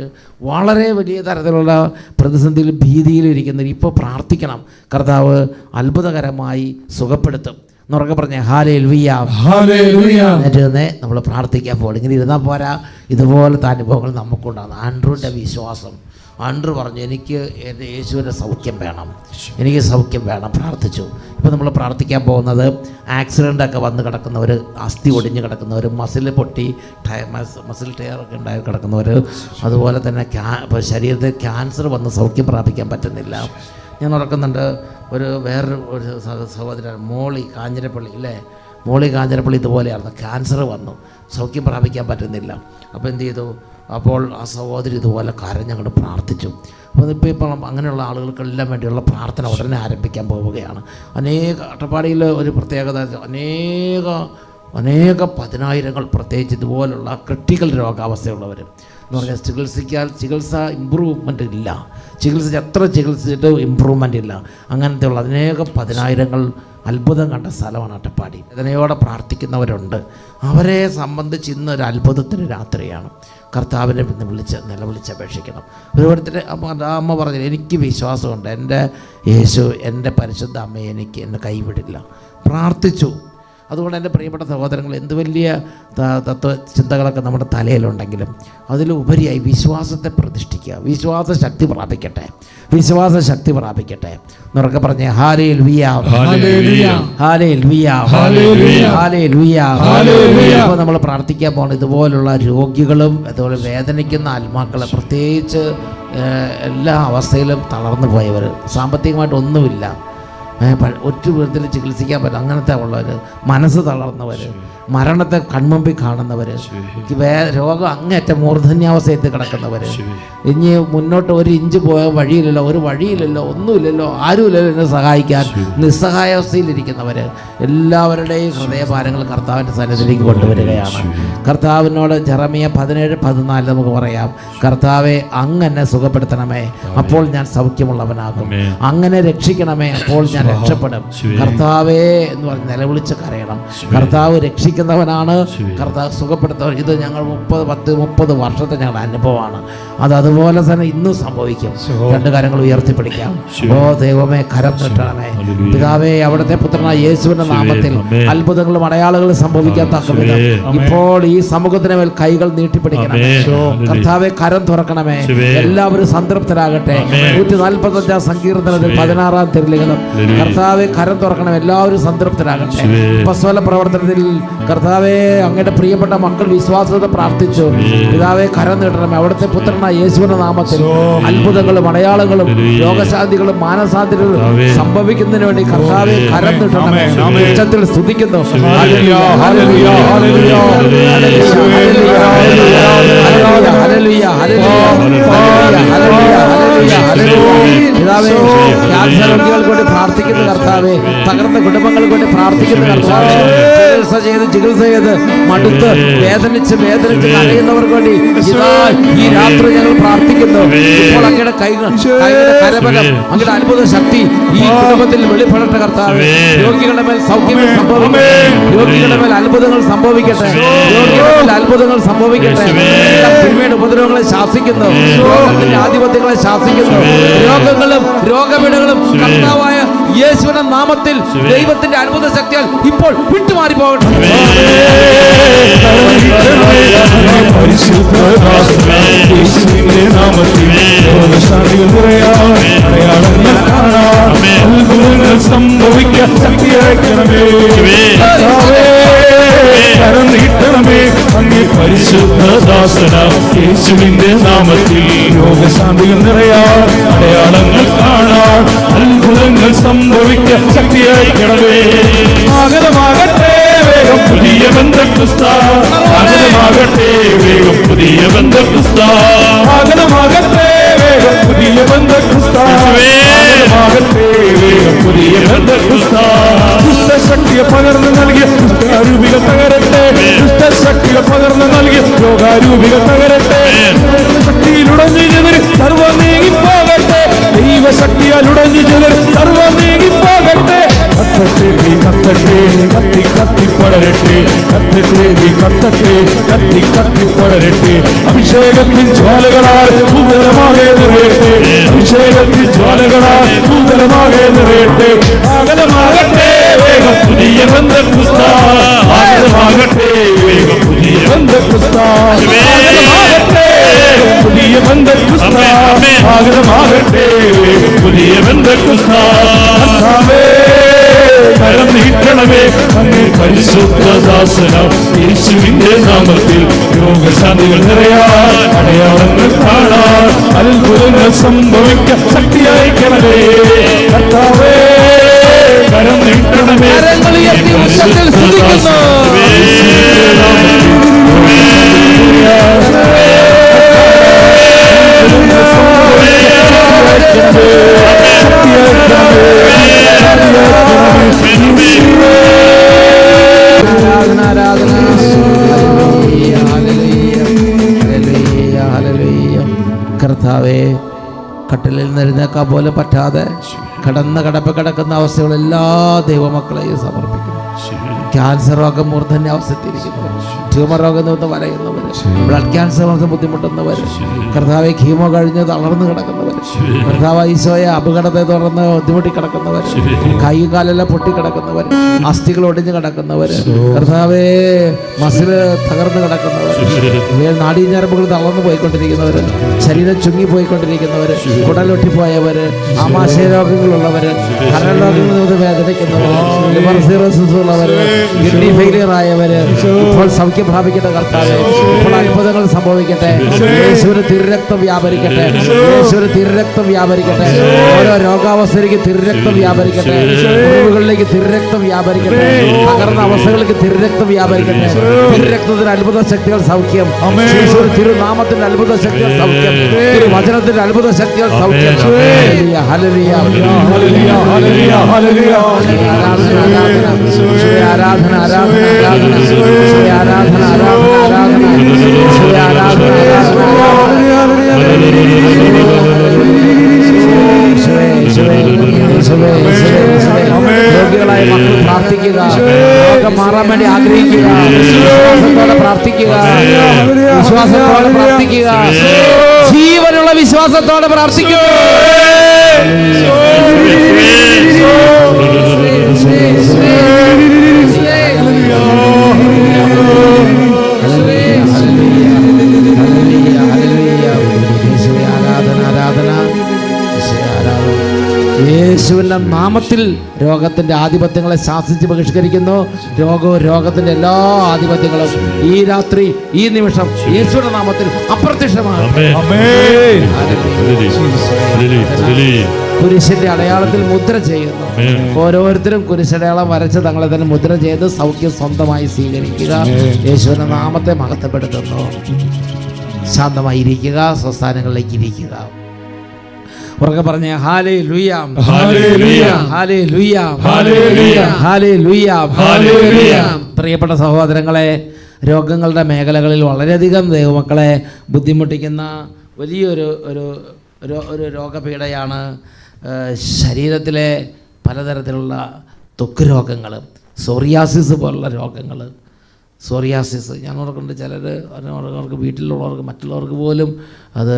വളരെ വലിയ തരത്തിലുള്ള പ്രതിസന്ധിയിലും ഭീതിയിലും ഇരിക്കുന്നവർ ഇപ്പോൾ പ്രാർത്ഥിക്കണം. കർത്താവ് അത്ഭുതകരമായി സുഖപ്പെടുത്തും. എന്നുറക്കെ പറഞ്ഞേ ഹല്ലേലൂയ, ഹല്ലേലൂയ. എന്നിട്ട് നമ്മൾ പ്രാർത്ഥിക്കാൻ പോകും. ഇങ്ങനെ ഇരുന്നാൽ പോരാ, ഇതുപോലത്തെ അനുഭവങ്ങൾ നമുക്കുണ്ടാകും. ആൻഡ്രൂൻ്റെ വിശ്വാസം, ആൻഡ്രു പറഞ്ഞു എനിക്ക് എൻ്റെ യേശുവിൻ്റെ സൗഖ്യം വേണം, എനിക്ക് സൗഖ്യം വേണം, പ്രാർത്ഥിച്ചു. ഇപ്പോൾ നമ്മൾ പ്രാർത്ഥിക്കാൻ പോകുന്നത് ആക്സിഡൻ്റൊക്കെ വന്ന് കിടക്കുന്നവർ, അസ്ഥി ഒടിഞ്ഞ് കിടക്കുന്നവർ, മസിൽ പൊട്ടി മസിൽ ടയറൊക്കെ ഉണ്ടായി കിടക്കുന്നവർ, അതുപോലെ തന്നെ ശരീരത്തിൽ ക്യാൻസർ വന്ന് സൗഖ്യം പ്രാപിക്കാൻ പറ്റുന്നില്ല. ഞാൻ ഓർക്കുന്നുണ്ട് വേറൊരു സഹോദരൻ മോളി കാഞ്ഞിരപ്പള്ളി ഇല്ലേ, മോളി കാഞ്ഞിരപ്പള്ളി ഇതുപോലെയായിരുന്നു, ക്യാൻസർ വന്നു, സൗഖ്യം പ്രാപിക്കാൻ പറ്റുന്നില്ല. അപ്പോൾ എന്ത് ചെയ്തു? അപ്പോൾ ആ സഹോദരി ഇതുപോലെ കരഞ്ഞങ്ങോട്ട് പ്രാർത്ഥിച്ചു. അപ്പോൾ ഇപ്പം അങ്ങനെയുള്ള ആളുകൾക്കെല്ലാം വേണ്ടിയുള്ള പ്രാർത്ഥന ഉടനെ ആരംഭിക്കാൻ പോവുകയാണ്. അട്ടപ്പാടിയിൽ ഒരു പ്രത്യേകത, അനേക പതിനായിരങ്ങൾ, പ്രത്യേകിച്ച് ഇതുപോലുള്ള ക്രിട്ടിക്കൽ രോഗാവസ്ഥയുള്ളവർ എന്ന് പറഞ്ഞാൽ ചികിത്സ ഇമ്പ്രൂവ്മെൻ്റ് ഇല്ല, എത്ര ചികിത്സിച്ചിട്ട് ഇമ്പ്രൂവ്മെൻ്റ് ഇല്ല. അങ്ങനത്തെയുള്ള അനേക പതിനായിരങ്ങൾ അത്ഭുതം കണ്ട സ്ഥലമാണ് അട്ടപ്പാടി. വേദനയോടെ പ്രാർത്ഥിക്കുന്നവരുണ്ട്. അവരെ സംബന്ധിച്ച് ഇന്നൊരു അത്ഭുതത്തിന് രാത്രിയാണ്. കർത്താവിനെ നിലവിളിച്ചപേക്ഷിക്കണം. ഓരോരുത്തർ അമ്മ പറഞ്ഞു എനിക്ക് വിശ്വാസമുണ്ട്, എൻ്റെ യേശു, എൻ്റെ പരിശുദ്ധ അമ്മയെ എന്നെ കൈവിടില്ല. പ്രാർത്ഥിച്ചു. അതുകൊണ്ട് എൻ്റെ പ്രിയപ്പെട്ട സഹോദരങ്ങൾ, എന്ത് വലിയ തത്വചിന്തകളൊക്കെ നമ്മുടെ തലയിലുണ്ടെങ്കിലും അതിലുപരിയായി വിശ്വാസത്തെ പ്രതിഷ്ഠിക്കുക. വിശ്വാസ ശക്തി പ്രാപിക്കട്ടെ. എന്നൊക്കെ പറഞ്ഞേ ഹല്ലേലൂയ, ഹല്ലേലൂയ, ഹല്ലേലൂയ, ഹല്ലേലൂയ. ഇപ്പോൾ നമ്മൾ പ്രാർത്ഥിക്കാൻ പോകുന്നത് ഇതുപോലുള്ള രോഗികളും അതുപോലെ വേദനിക്കുന്ന ആത്മാക്കളെ, പ്രത്യേകിച്ച് എല്ലാ അവസ്ഥയിലും തളർന്നു പോയവർ, സാമ്പത്തികമായിട്ട് ഒന്നുമില്ല, ഒറ്റ വിധത്തിൽ ചികിത്സിക്കാൻ പറ്റും അങ്ങനത്തെ ഉള്ളവർ, മനസ്സ് തളർന്നവർ, മരണത്തെ കൺമുമ്പിൽ കാണുന്നവർ, രോഗം അങ്ങേറ്റം മൂർധന്യാവസ്ഥയിൽ കിടക്കുന്നവർ, ഇനി മുന്നോട്ട് ഒരു ഇഞ്ച് പോയ വഴിയില്ലല്ലോ, ഒന്നുമില്ലല്ലോ, ആരുമില്ലല്ലോ എന്നെ സഹായിക്കാൻ, നിസ്സഹായാവസ്ഥയിലിരിക്കുന്നവർ, എല്ലാവരുടെയും ഹൃദയഭാരങ്ങൾ കർത്താവിൻ്റെ സന്നിധിയിലേക്ക് കൊണ്ടുവരികയാണ്. കർത്താവിനോട് ജെറമിയ 17:14 നമുക്ക് പറയാം, കർത്താവെ അങ്ങനെ സുഖപ്പെടുത്തണമേ, അപ്പോൾ ഞാൻ സൗഖ്യമുള്ളവനാകും, അങ്ങനെ രക്ഷിക്കണമേ, അപ്പോൾ ഞാൻ രക്ഷപ്പെടും. കർത്താവേ എന്ന് പറഞ്ഞ് നിലവിളിച്ച് കരയണം. കർത്താവ് രക്ഷിക്കുന്നവനാണ്, കർത്താവ് സുഖപ്പെടുത്തവൻ. ഇത് ഞങ്ങൾ 30 വർഷത്തെ ഞങ്ങളുടെ അനുഭവമാണ്. അതുപോലെ തന്നെ ഇന്നും സംഭവിക്കും. 2 കരങ്ങൾ ഉയർത്തിപ്പിടിക്കാം. ഓ ദൈവമേ, കരം നീട്ടണമേ. പിതാവേ, അവിടുത്തെ പുത്രനായ യേശുവിന്റെ നാമത്തിൽ അത്ഭുതങ്ങളും അടയാളങ്ങളും സംഭവിക്കാൻ തക്കവിധം ഇപ്പോൾ ഈ സമൂഹത്തിന് മേൽ കൈകൾ നീട്ടിപ്പിടിക്കണമേ. കർത്താവെ, കരം തുറക്കണമേ. എല്ലാവരും സംതൃപ്തരാകട്ടെ. 145 സങ്കീർത്തനത്തിൽ 16 തിരുലിഖിതം, കർത്താവെ കരം തുറക്കണം, എല്ലാവരും സംതൃപ്തരാകട്ടെ. അപ്പോസ്തല പ്രവർത്തനത്തിൽ കർത്താവെ അങ്ങയുടെ പ്രിയപ്പെട്ട മക്കൾ വിശ്വാസത്തോടെ പ്രാർത്ഥിച്ചു. പിതാവെ, കരം നീട്ടണമേ. അവിടുത്തെ പുത്രനായ യേശുവിന്റെ നാമത്തിൽ അത്ഭുതങ്ങളും അടയാളങ്ങളും രോഗശാന്തികളും മാനസാന്തികളും സംഭവിക്കുന്നതിന് വേണ്ടി കർത്താവെ കരം നീട്ടണമേ. ഉച്ചത്തിൽ സ്തുതിക്കുന്നു. ഹല്ലേലൂയ, ഹല്ലേലൂയ, ഹല്ലേലൂയ, ഹല്ലേലൂയ, ഹല്ലേലൂയ, ഹല്ലേലൂയ. പിതാവേ, ക്യാൻസർ രോഗികൾക്ക് വേണ്ടി പ്രാർത്ഥിക്കുന്ന കർത്താവേ, തകർന്ന കുടുംബങ്ങൾക്ക് വേണ്ടി പ്രാർത്ഥിക്കുന്ന കർത്താവേ, ചികിത്സ ചെയ്ത് മടുത്ത് വേദനിച്ച് കരയുന്നവർക്ക് വേണ്ടി ഇതാ ഈ രാത്രി ഞങ്ങൾ പ്രാർത്ഥിക്കുന്നു. ഇപ്പോൾ അങ്ങയുടെ കരബലം, അങ്ങയുടെ അത്ഭുത ശക്തി ഈ കുടുംബത്തിൽ വെളിപ്പെടട്ടെ കർത്താവേ. രോഗികളുടെ മേൽ സൗഖ്യങ്ങൾ സംഭവിക്കട്ടെ, രോഗികളുടെ മേൽ അത്ഭുതങ്ങൾ സംഭവിക്കട്ടെ, അത്ഭുതങ്ങൾ സംഭവിക്കട്ടെ. തിന്മയുടെ ഉപദ്രവങ്ങളെ ശാസിക്കുന്നു, രോഗത്തിന്റെ ആധിപത്യങ്ങളെ ശാസിക്കുന്നു. രോഗങ്ങളും രോഗപീഠകളും കർത്താവായ യേശുവിന്റെ നാമത്തിൽ ദൈവത്തിന്റെ അത്ഭുത ശക്തിയാൽ ഇപ്പോൾ വിട്ടുമാറി പോകട്ടെ. സംഭവിക്കാൻ ശക്തി അയക്കണമേ, കരം നീട്ടണമേ. അങ്ങേ പരിശുദ്ധദാസനാം യേശുവിന്റെ നാമത്തിൽ രോഗശാന്തികൾ നിറയാൻ, അടയാളങ്ങൾ കാണാൻ, അത്ഭുതങ്ങൾ സംഭവിക്കാൻ ശക്തി അയക്കണമേ. ആഗതമാകട്ടെ വേഗം പുതിയ ബന്ധക്രിസ്ത, ആഗതമാകട്ടെ വേഗം പുതിയ ബന്ധക്രിസ്ത, ആഗതമാകട്ടെ വേഗം പുതിയ ബന്ധക്രിസ്ത, ആഗതമാകട്ടെ വേഗം പുതിയ ബന്ധക്രിസ്താ. ദുഷ്ടശക്തിയെ പകർന്നു നൽകിയ ദുഷ്ടാരൂപികൾ തകരട്ടെ. ദുഷ്ടശക്തിയെ പകർന്നു നൽകിയ രോഗാരൂപികൾ തകരട്ടെ. ശക്തിയിലുടഞ്ഞു ചെതറി സർവ്വം നീങ്ങിപ്പോകട്ടെ. ദൈവശക്തിയാൽ ഉടഞ്ഞു ചെതറി സർവ്വം നീങ്ങിപ്പോകട്ടെ. കത്തട്ടെ നീ കത്തട്ടെ, കത്തി കത്തി പടരട്ടെ. കത്തട്ടെ നീ കത്തട്ടെ, കത്തി കത്തി പടരട്ടെ. അഭിഷേകത്തിൻ ജ്വാലകളാൽ ഭൂതലമാകെ നിറയട്ടെ. അഭിഷേകത്തിൻ ജ്വാലകളാൽ ഭൂതലമാകെ നിറയട്ടെ. ആകലമാകട്ടെ വേഗം പുതിയ ബന്ധക്രിസ്താ. ആകലമാകട്ടെ വേഗം പുതിയ ബന്ധക്രിസ്താ. ആകലമാകട്ടെ പുതിയ ബന്ധക്രിസ്താ. ആകലമാകട്ടെ പുതിയ ബന്ധക്രിസ്താ. കരം നീട്ടണമേ അങ്ങേ പരിശുദ്ധദാസനാം യേശുവിന്റെ നാമത്തിൽ. രോഗശാന്തികൾ നിറയാൻ, അടയാളങ്ങൾ കാണാൻ, അത്ഭുതങ്ങൾ സംഭവിക്കാൻ ശക്തി അയക്കണമേ കർത്താവേ. കരം നീട്ടണമേ കർത്താവേ, കട്ടിലിൽ നിന്ന് എഴുന്നേക്കാൻ പോലും പറ്റാതെ കിടക്കുന്ന അവസ്ഥകൾ എല്ലാ ദൈവമക്കളെയും സമർപ്പിക്കുന്നു. ക്യാൻസർ രോഗം മൂർധന്യാവസ്ഥയിലിരിക്കുന്നവർ, ട്യൂമർ രോഗം നിന്ന് വലയുന്നവർ, ബ്ലഡ് ക്യാൻസർ വന്ന് ബുദ്ധിമുട്ടുന്നവർ, കർത്താവെ കീമോ കഴിഞ്ഞ് തളർന്നു കിടക്കുന്നവർ, കർത്താവ് ഈശോയെ അപകടത്തെ തുടർന്ന് ബുദ്ധിമുട്ടി കിടക്കുന്നവർ, കൈയും കാലെല്ലാം പൊട്ടിക്കിടക്കുന്നവർ, അസ്ഥികൾ ഒടിഞ്ഞു കിടക്കുന്നവർ, കർത്താവെ മസില് തകർന്നു കിടക്കുന്നവർ, നാഡീഞരമ്പുകൾ തളർന്നു പോയിക്കൊണ്ടിരിക്കുന്നവർ, ശരീരം ചുങ്ങി പോയിക്കൊണ്ടിരിക്കുന്നവർ, കുടലൊട്ടിപ്പോയവർ, ആമാശയ രോഗങ്ങളുള്ളവർ, കരൾ രോഗങ്ങളിൽ നിന്ന് വേദനിക്കുന്നവർ, ലിവർ സിറോസിസ് ഉള്ളവർ, കിഡ്നി ഫെയിലിയർ ആയവർ ഇപ്പോൾ സൗഖ്യം പ്രാപിക്കട്ടെ. കർത്താവേ, ഇപ്പോൾ അത്ഭുതങ്ങൾ സംഭവിക്കട്ടെ. യേശുവിന് തിരുരക്തം വ്യാപരിക്കട്ടെ. യേശുവിന് തിരുരക്തം വ്യാപരിക്കട്ടെ. ഓരോ രോഗാവസ്ഥയിലേക്ക് തിരുരക്തം വ്യാപരിക്കട്ടെ. മുറിവുകളിലേക്ക് തിരുരക്തം വ്യാപരിക്കട്ടെ. തകർന്ന അവസ്ഥകളിലേക്ക് തിരുരക്തം വ്യാപരിക്കട്ടെ. തിരുരക്തത്തിന് അത്ഭുത ശക്തികൾ സൗഖ്യം. യേശുവിന് തിരുനാമത്തിന്റെ അത്ഭുത ശക്തികൾ സൗഖ്യം. തിരുവചനത്തിന്റെ അത്ഭുത ശക്തികൾ സൗഖ്യം. ഹല്ലേലൂയ, ഹല്ലേലൂയ, ഹല്ലേലൂയ, ഹല്ലേലൂയ, ഹല്ലേലൂയ. ആരാധന, ആരാധന, ആരാധന, ആരാധന, ആരാധന, ആരാധന, രോഗികളായ മക്കൾ പ്രാർത്ഥിക്കുക. രോഗം മാറാൻ വേണ്ടി ആഗ്രഹിക്കുക. വിശ്വാസത്തോടെ പ്രാർത്ഥിക്കുക. വിശ്വാസത്തോടെ പ്രാർത്ഥിക്കുക. ജീവനുള്ള വിശ്വാസത്തോടെ പ്രാർത്ഥിക്കുക. യേശുവിന്റെ നാമത്തിൽ രോഗത്തിന്റെ ആധിപത്യങ്ങളെ ശാസിച്ച് ബഹിഷ്കരിക്കുന്നു. രോഗവും രോഗത്തിന്റെ എല്ലാ ആധിപത്യങ്ങളും ഈ രാത്രി, ഈ നിമിഷം യേശുവിന്റെ നാമത്തിൽ അപ്രത്യക്ഷമാണ്. കുരിശിന്റെ അടയാളത്തിൽ മുദ്ര ചെയ്യുന്നു. ഓരോരുത്തരും കുരിശടയാളം വരച്ച് തങ്ങളെ തന്നെ മുദ്ര ചെയ്ത് സൗഖ്യം സ്വന്തമായി സ്വീകരിക്കുക. യേശുവിന്റെ നാമത്തെ മഹത്വപ്പെടുത്തുന്നു. ശാന്തമായിരിക്കുക. സ്വസ്ഥാനങ്ങളിലേക്ക് ഇരിക്കുക. ഉറക്കെ പറഞ്ഞ ഹല്ലേലൂയ, ഹല്ലേലൂയ, ഹല്ലേലൂയ, ഹല്ലേലൂയ, ഹല്ലേലൂയ, ഹല്ലേലൂയ. പ്രിയപ്പെട്ട സഹോദരങ്ങളെ, രോഗങ്ങളുടെ മേഖലകളിൽ വളരെയധികം ദൈവമക്കളെ ബുദ്ധിമുട്ടിക്കുന്ന വലിയൊരു ഒരു രോഗപീഠയാണ് ശരീരത്തിലെ പലതരത്തിലുള്ള ത്വക്ക് രോഗങ്ങൾ, സോറിയാസിസ് പോലുള്ള രോഗങ്ങൾ. സോറിയാസിസ് ഞാൻ ഓർക്കുന്നുണ്ട്, ചിലർക്ക് വീട്ടിലുള്ളവർക്ക് മറ്റുള്ളവർക്ക് പോലും അത്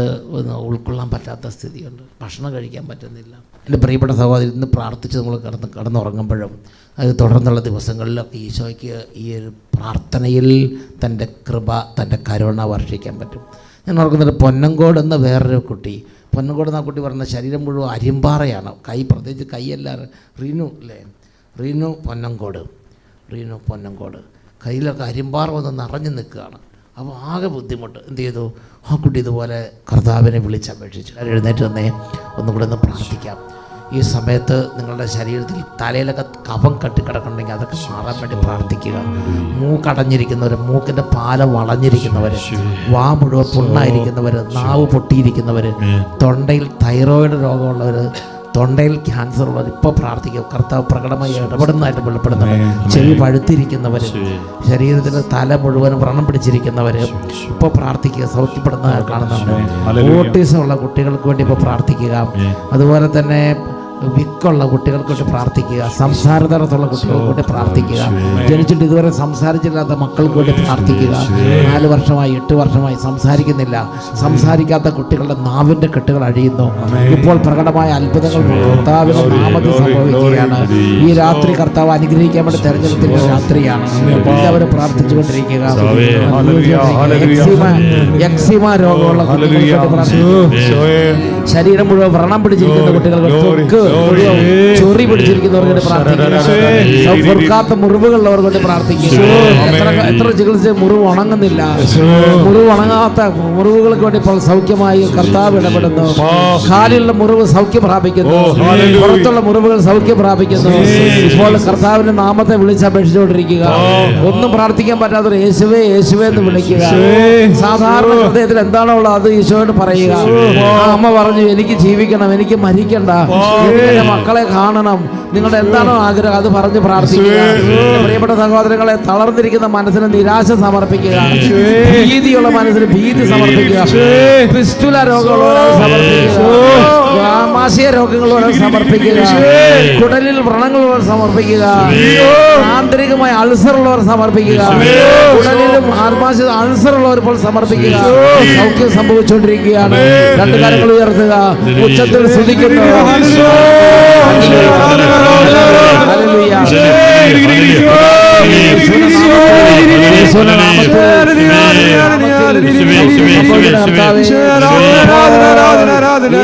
ഉൾക്കൊള്ളാൻ പറ്റാത്ത സ്ഥിതിയുണ്ട്. ഭക്ഷണം കഴിക്കാൻ പറ്റുന്നില്ല. എൻ്റെ പ്രിയപ്പെട്ട സഹോദരി, ഇന്ന് പ്രാർത്ഥിച്ച് നമ്മൾ കിടന്നുറങ്ങുമ്പോഴും അത് തുടർന്നുള്ള ദിവസങ്ങളിലൊക്കെ ഈശോയ്ക്ക് ഈ ഒരു പ്രാർത്ഥനയിൽ തൻ്റെ കൃപ, തൻ്റെ കരുണ വർഷിക്കാൻ പറ്റും. ഞാൻ ഓർക്കുന്നുണ്ട്, പൊന്നങ്കോട് എന്ന വേറൊരു കുട്ടി, പൊന്നങ്കോട് എന്ന കുട്ടി പറഞ്ഞ ശരീരം മുഴുവൻ അരിമ്പാറയാണ്. കൈ, പ്രത്യേകിച്ച് കൈയല്ല, റീനു അല്ലേ, റീനു പൊന്നങ്കോട് കയ്യിലൊക്കെ അരിമ്പാറ വന്ന് നിറഞ്ഞു നിൽക്കുകയാണ്. അപ്പോൾ ആകെ ബുദ്ധിമുട്ട്. എന്ത് ചെയ്തു? ആ കുട്ടി ഇതുപോലെ കർത്താവിനെ വിളിച്ചപേക്ഷിച്ചു. എഴുന്നേറ്റ് വന്നേ, ഒന്നും കൂടെ ഒന്ന് പ്രാർത്ഥിക്കാം. ഈ സമയത്ത് നിങ്ങളുടെ ശരീരത്തിൽ തലയിലൊക്കെ കഫം കെട്ടിക്കിടക്കുന്നുണ്ടെങ്കിൽ അതൊക്കെ മാറാൻ വേണ്ടി പ്രാർത്ഥിക്കുക. മൂക്കടഞ്ഞിരിക്കുന്നവർ, മൂക്കിൻ്റെ പാലം വളഞ്ഞിരിക്കുന്നവർ, വാ മുഴുവൻ പുണ്ണായിരിക്കുന്നവർ, നാവ് പൊട്ടിയിരിക്കുന്നവർ, തൊണ്ടയിൽ തൈറോയിഡ് രോഗമുള്ളവർ, തൊണ്ടയിൽ ക്യാൻസർ ഉള്ളവർ ഇപ്പോൾ പ്രാർത്ഥിക്കുക. കർത്താവ് പ്രകടമായി ഇടപെടുന്നതായിട്ട് വെളിപ്പെടുന്നുണ്ട്. ചെവി പഴുത്തിരിക്കുന്നവർ, ശരീരത്തിൽ തല മുഴുവനും വ്രണം പിടിച്ചിരിക്കുന്നവർ ഇപ്പോൾ പ്രാർത്ഥിക്കുക, സൗഖ്യപ്പെടുന്നതായി കാണുന്നുണ്ട്. ഓട്ടിസം ഉള്ള കുട്ടികൾക്ക് വേണ്ടി ഇപ്പോൾ പ്രാർത്ഥിക്കുക. അതുപോലെ തന്നെ വിക്കുള്ള കുട്ടികൾക്ക് വേണ്ടി പ്രാർത്ഥിക്കുക. സംസാര തടസ്സമുള്ള കുട്ടികൾക്ക് വേണ്ടി പ്രാർത്ഥിക്കുക. ജനിച്ചിട്ട് ഇതുവരെ സംസാരിച്ചില്ലാത്ത മക്കൾക്ക് വേണ്ടി പ്രാർത്ഥിക്കുക. 4 വർഷമായി 8 വർഷമായി സംസാരിക്കുന്നില്ല. സംസാരിക്കാത്ത കുട്ടികളുടെ നാവിൻ്റെ കെട്ടുകൾ അഴിയുന്നു. ഇപ്പോൾ പ്രകടമായ അത്ഭുതങ്ങൾ കർത്താവിന്റെ നാമത്തിൽ സംഭവിക്കുകയാണ്. ഈ രാത്രി കർത്താവ് അനുഗ്രഹിക്കാൻ വേണ്ടി തെരഞ്ഞെടുപ്പിന്റെ രാത്രിയാണ്. എല്ലാവരും പ്രാർത്ഥിച്ചുകൊണ്ടിരിക്കുക. എക്സിമ രോഗമുള്ള കുട്ടികൾക്ക്, ശരീരം മുഴുവൻ വ്രണം പിടിച്ചിരിക്കുന്ന കുട്ടികൾക്ക്, ചൊറി പിടിച്ചിരിക്കുന്നവർക്ക് പ്രാർത്ഥിക്കുക. മുറിവുകളുള്ളവർക്ക് വേണ്ടി പ്രാർത്ഥിക്കുക. എത്ര ചികിത്സ മുറിവ് ഉണങ്ങുന്നില്ല. മുറിവ് ഉണങ്ങാത്ത മുറിവുകൾക്ക് വേണ്ടി ഇപ്പോൾ സൗഖ്യമായി കർത്താവ് ഇടപെടുന്നു. കാലിലുള്ള മുറിവ് സൗഖ്യം പ്രാപിക്കുന്നു. പുറത്തുള്ള മുറിവുകൾ സൗഖ്യം പ്രാപിക്കുന്നു. ഇപ്പോൾ കർത്താവിന്റെ നാമത്തെ വിളിച്ചപേക്ഷിച്ചുകൊണ്ടിരിക്കുക. ഒന്നും പ്രാർത്ഥിക്കാൻ പറ്റാത്തൊരു യേശുവേ യേശുവേ എന്ന് വിളിക്കുക. സാധാരണ ഹൃദയത്തിൽ എന്താണോ ഉള്ളത് അത് ഈശോയോട് പറയുക. അമ്മ പറഞ്ഞു, എനിക്ക് ജീവിക്കണം, എനിക്ക് മരിക്കണ്ട, എന്റെ മക്കളെ കാണണം, നിങ്ങളുടെ എന്താണോ ആഗ്രഹം അത് പറഞ്ഞ് പ്രാർത്ഥിക്കുക. പ്രിയപ്പെട്ട സഹോദരങ്ങളെ, തളർന്നിരിക്കുന്ന മനസ്സിന് നിരാശ സമർപ്പിക്കുക. ഭീതിയുള്ള മനസ്സിന് ഭീതി സമർപ്പിക്കുക. ഫിസ്റ്റുല രോഗമുള്ളവരെ സമർപ്പിക്കുക. ആമാശയ രോഗങ്ങളുള്ളവരെ സമർപ്പിക്കുക. കുടലിൽ വ്രണങ്ങളുള്ളവർ സമർപ്പിക്കുക. ആന്തരികമായ അൾസർ ഉള്ളവർ സമർപ്പിക്കുക. കുടലിലും ആമാശയ അൾസർ ഉള്ളവർ ഇപ്പോൾ സമർപ്പിക്കുക. സൗഖ്യം സംഭവിച്ചുകൊണ്ടിരിക്കുകയാണ്. 2 കാര്യങ്ങൾ ഉയർത്തുക, ഉച്ചത്തിൽ സ്തുതിക്കുന്നു.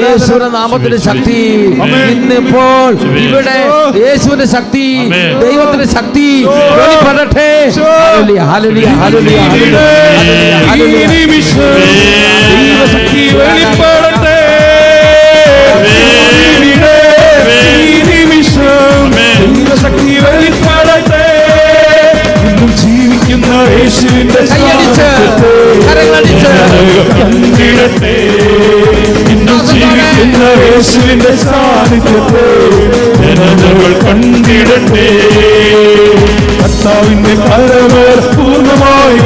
യേശുവിന്റെ നാമത്തിന്റെ ശക്തി ഇന്നിപ്പോൾ ഇവിടെ, യേശുവിന്റെ ശക്തി, ദൈവത്തിന്റെ ശക്തി വെളിപ്പെടട്ടെ. ഹല്ലേലൂയ, ഹല്ലേലൂയ, ഹല്ലേലൂയ. ദൈവശക്തി വെളിപ്പെടട്ടെ. ദൈവശക്തി വെളിപ്പെടട്ടെ. ഇന്നും ജീവിക്കുന്ന യേശുവിന്റെ കണ്ടിടട്ടെ. ഇന്നും ജീവിക്കുന്ന യേശുവിന്റെ സാന്നിധ്യത്തെ ജനതകൾ കണ്ടിടട്ടെ. കർത്താവിന്റെ കരവേർ പൂർണ്ണമായി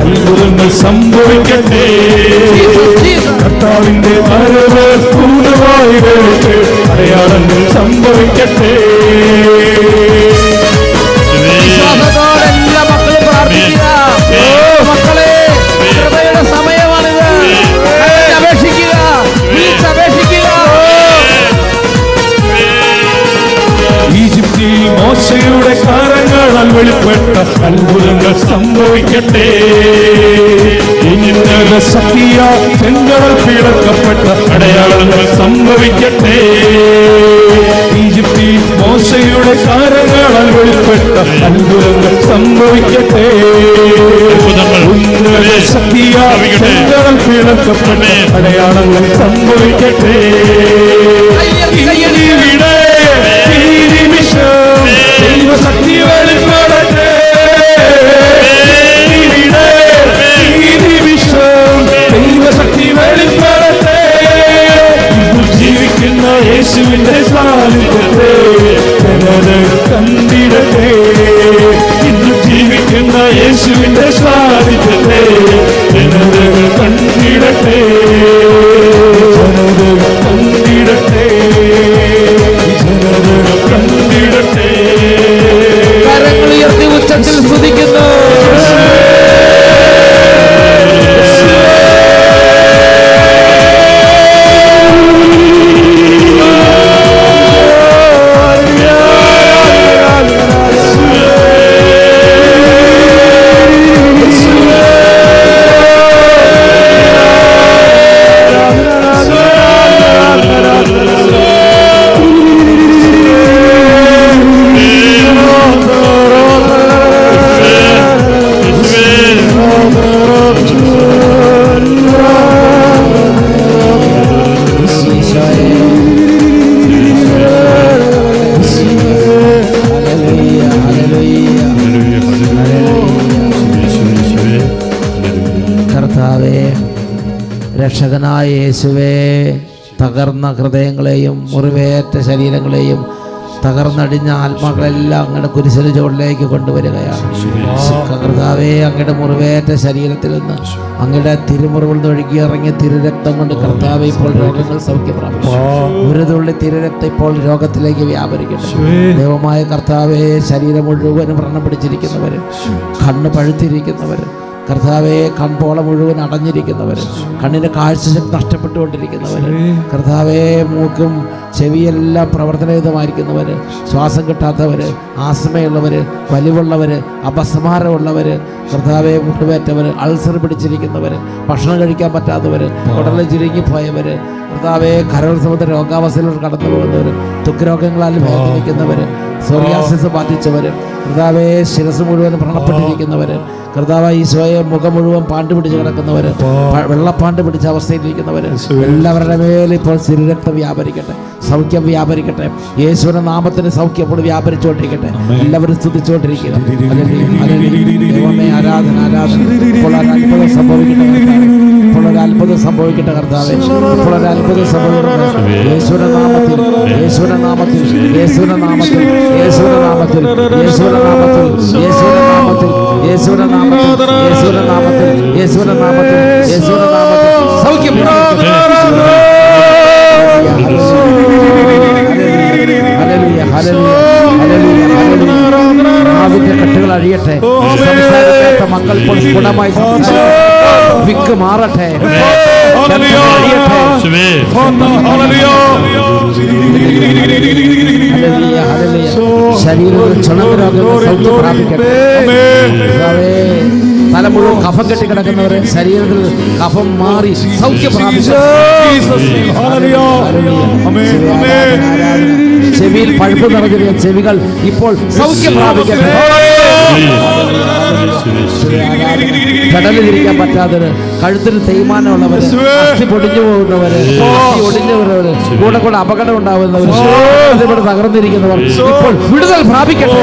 അത്ഭുതങ്ങൾ സംഭവിക്കട്ടെ. കർത്താവിന്റെ കരവേർ പൂർണ്ണമായി അടയാളങ്ങൾ സംഭവിക്കട്ടെ. എല്ലാ മക്കളും പ്രാർത്ഥിക്കുക. മക്കളെ, കൃപയുടെ സമയമാണിത്. അപേക്ഷിക്കുക, വിളിച്ചപേക്ഷിക്കുക. ഈജിപ്തിൽ മോശയുടെ കരങ്ങളാൽ വെളിപ്പെട്ട അത്ഭുതങ്ങൾ സംഭവിക്കട്ടെ. ഇന്നലെ ശക്തിയാ ചെങ്കടൽ പിളർക്കപ്പെട്ട അടയാളങ്ങൾ സംഭവിക്കട്ടെ. ഈജിപ്തിൽ മോശയുടെ കരങ്ങളാൽ വെളിപ്പെട്ട അത്ഭുതങ്ങൾ സംഭവിക്കട്ടെ. ഇന്നലെ ശക്തിയാ ചെങ്കടൽ പിളർക്കപ്പെട്ട അടയാളങ്ങൾ സംഭവിക്കട്ടെ. ദൈവശക്തി വെളിപ്പെടട്ടെ. ദൈവശക്തി വെളിപ്പെടട്ടെ. ജീവിക്കുന്ന യേശുവിന്റെ സാന്നിധ്യത്തെ ജനതകൾ കണ്ടിടട്ടെ. ഇന്ന് ജീവിക്കുന്ന യേശുവിന്റെ സാന്നിധ്യത്തെ ജനതകൾ കണ്ടിടട്ടെ. ജനതകൾ കണ്ടിടട്ടെ. ജനതകൾ കണ്ടിടട്ടെ. കരങ്ങൾ ഉയർത്തി ഉച്ചത്തിൽ സ്തുതിക്കുന്നു. രക്ഷകനായ യേശുവേ, തകർന്ന ഹൃദയങ്ങളെയും മുറിവേറ്റ ശരീരങ്ങളെയും തകർന്നടിഞ്ഞ ആത്മാക്കളെല്ലാം അങ്ങയുടെ കുരിശിന് ചുവട്ടിലേക്ക് കൊണ്ടുവരികയാണ്. കർത്താവേ, അങ്ങയുടെ മുറിവേറ്റ ശരീരത്തിൽ നിന്ന് അങ്ങയുടെ തിരുമുറിവിൽ നിന്ന് ഒഴുകിയിറങ്ങിയ തിരുരക്തം കൊണ്ട് കർത്താവേ ഇപ്പോൾ രോഗങ്ങൾ സൗഖ്യം പ്രാപിച്ചു. ഒരു തുള്ളി തിരുരക്തം ഇപ്പോൾ രോഗത്തിലേക്ക് വ്യാപരിക്കട്ടെ. ദൈവമായ കർത്താവേ, ശരീരം മുഴുവനും വ്രണം പിടിച്ചിരിക്കുന്നവർ, കണ്ണ് പഴുത്തിരിക്കുന്നവർ, കർത്താവെ കൺപോള മുഴുവൻ അടഞ്ഞിരിക്കുന്നവർ, കണ്ണിൻ്റെ കാഴ്ചശക്തി നഷ്ടപ്പെട്ടുകൊണ്ടിരിക്കുന്നവർ, കർത്താവെ മൂക്കും ചെവിയെല്ലാം പ്രവർത്തനരഹിതമായിരിക്കുന്നവർ, ശ്വാസം കിട്ടാത്തവർ, ആസ്മയുള്ളവർ, വലിവുള്ളവർ, അപസ്മാരമുള്ളവർ, കർത്താവെ മുറിവേറ്റവർ, അൾസർ പിടിച്ചിരിക്കുന്നവർ, ഭക്ഷണം കഴിക്കാൻ പറ്റാത്തവർ, ഉടനെ ചുരുങ്ങിപ്പോയവർ, കർത്താവെ കരൾ സംബന്ധ രോഗാവസ്ഥയിലൂടെ കടന്നു പോകുന്നവർ, ത്വക്ക് രോഗങ്ങളാൽ വേദനിക്കുന്നവർ, സോറിയാസിസ് ബാധിച്ചവർ, കർത്താവെ ശിരസ് മുഴുവൻ വ്രണപ്പെട്ടിരിക്കുന്നവർ, കർത്താവ് ഈശോയെ മുഖം മുഴുവൻ പാണ്ട് പിടിച്ച് കിടക്കുന്നവർ, വെള്ളപ്പാണ്ട് പിടിച്ച അവസ്ഥയിലിരിക്കുന്നവർ, എല്ലാവരുടെ മേലും ഇപ്പോൾ തിരുരക്തം വ്യാപരിക്കട്ടെ, സൗഖ്യം വ്യാപരിക്കട്ടെ. യേശുവിന്റെ നാമത്തിന് സൗഖ്യം ഇപ്പോൾ വ്യാപരിച്ചുകൊണ്ടിരിക്കട്ടെ. എല്ലാവരും സ്തുതിച്ചുകൊണ്ടിരിക്കുക. ദൈവമേ, ആരാധന ആരാധന. ഇപ്പോൾ ഒരു അത്ഭുതം സംഭവിക്കട്ടെ കർത്താവേ, ഇപ്പോൾ ഒരു അത്ഭുതം സംഭവിക്കട്ടെ കർത്താവേ, ഇപ്പോൾ ഒരു അത്ഭുതം സംഭവിക്കട്ടെ. യേശുവിന്റെ നാമത്തിൽ, യേശുവിന്റെ നാമത്തിൽ, യേശുവിന്റെ നാമത്തിൽ, യേശുവിന്റെ നാമത്തിൽ, യേശുവിന്റെ നാമത്തിൽ, യേശുവിന്റെ നാമത്തിൽ, യേശുവിന്റെ നാമത്തിൽ, യേശുവിന്റെ നാമത്തിൽ, യേശുവിന്റെ നാമത്തിൽ, യേശുവിന്റെ നാമത്തിൽ സൗഖ്യം പ്രാപിക്കട്ടെ. ഹല്ലേലൂയ, ഹല്ലേലൂയ, ഹല്ലേലൂയ, ഹല്ലേലൂയ. ആവിന്റെ കെട്ടുകൾ അഴിയട്ടെ. സംസാരിക്കാത്ത മക്കൾ ഇപ്പോൾ സ്ഫുടമായി സംസാരിക്കട്ടെ. വിക്ക് മാറട്ടെ. ശരീരത്തിൽ ചുണങ്ങ് രോഗങ്ങൾ സൗഖ്യം പ്രാപിക്കട്ടെ. തല മുഴുവൻ കഫം കെട്ടി കിടക്കുന്നവരെ ശരീരത്തിൽ കഫം മാറി സൗഖ്യം പ്രാപിക്കട്ടെ. ചെവിയിൽ പഴുപ്പ് നിറഞ്ഞിരിക്കുന്ന ചെവികൾ ഇപ്പോൾ സൗഖ്യം പ്രാപിക്കട്ടെ. കടലിലിരിക്കാൻ പറ്റാത്തവര്, കഴുത്തിന് തേയ്മാനമുള്ളവര്, അസ്ഥി പൊടിഞ്ഞു പോകുന്നവര്, ഒടിഞ്ഞു പോകുന്നവര്, കൂടെ കൂടെ അപകടം ഉണ്ടാവുന്നവര്, ഇവിടെ തകർന്നിരിക്കുന്നവർ ഇപ്പോൾ വിടുതൽ പ്രാപിക്കട്ടെ.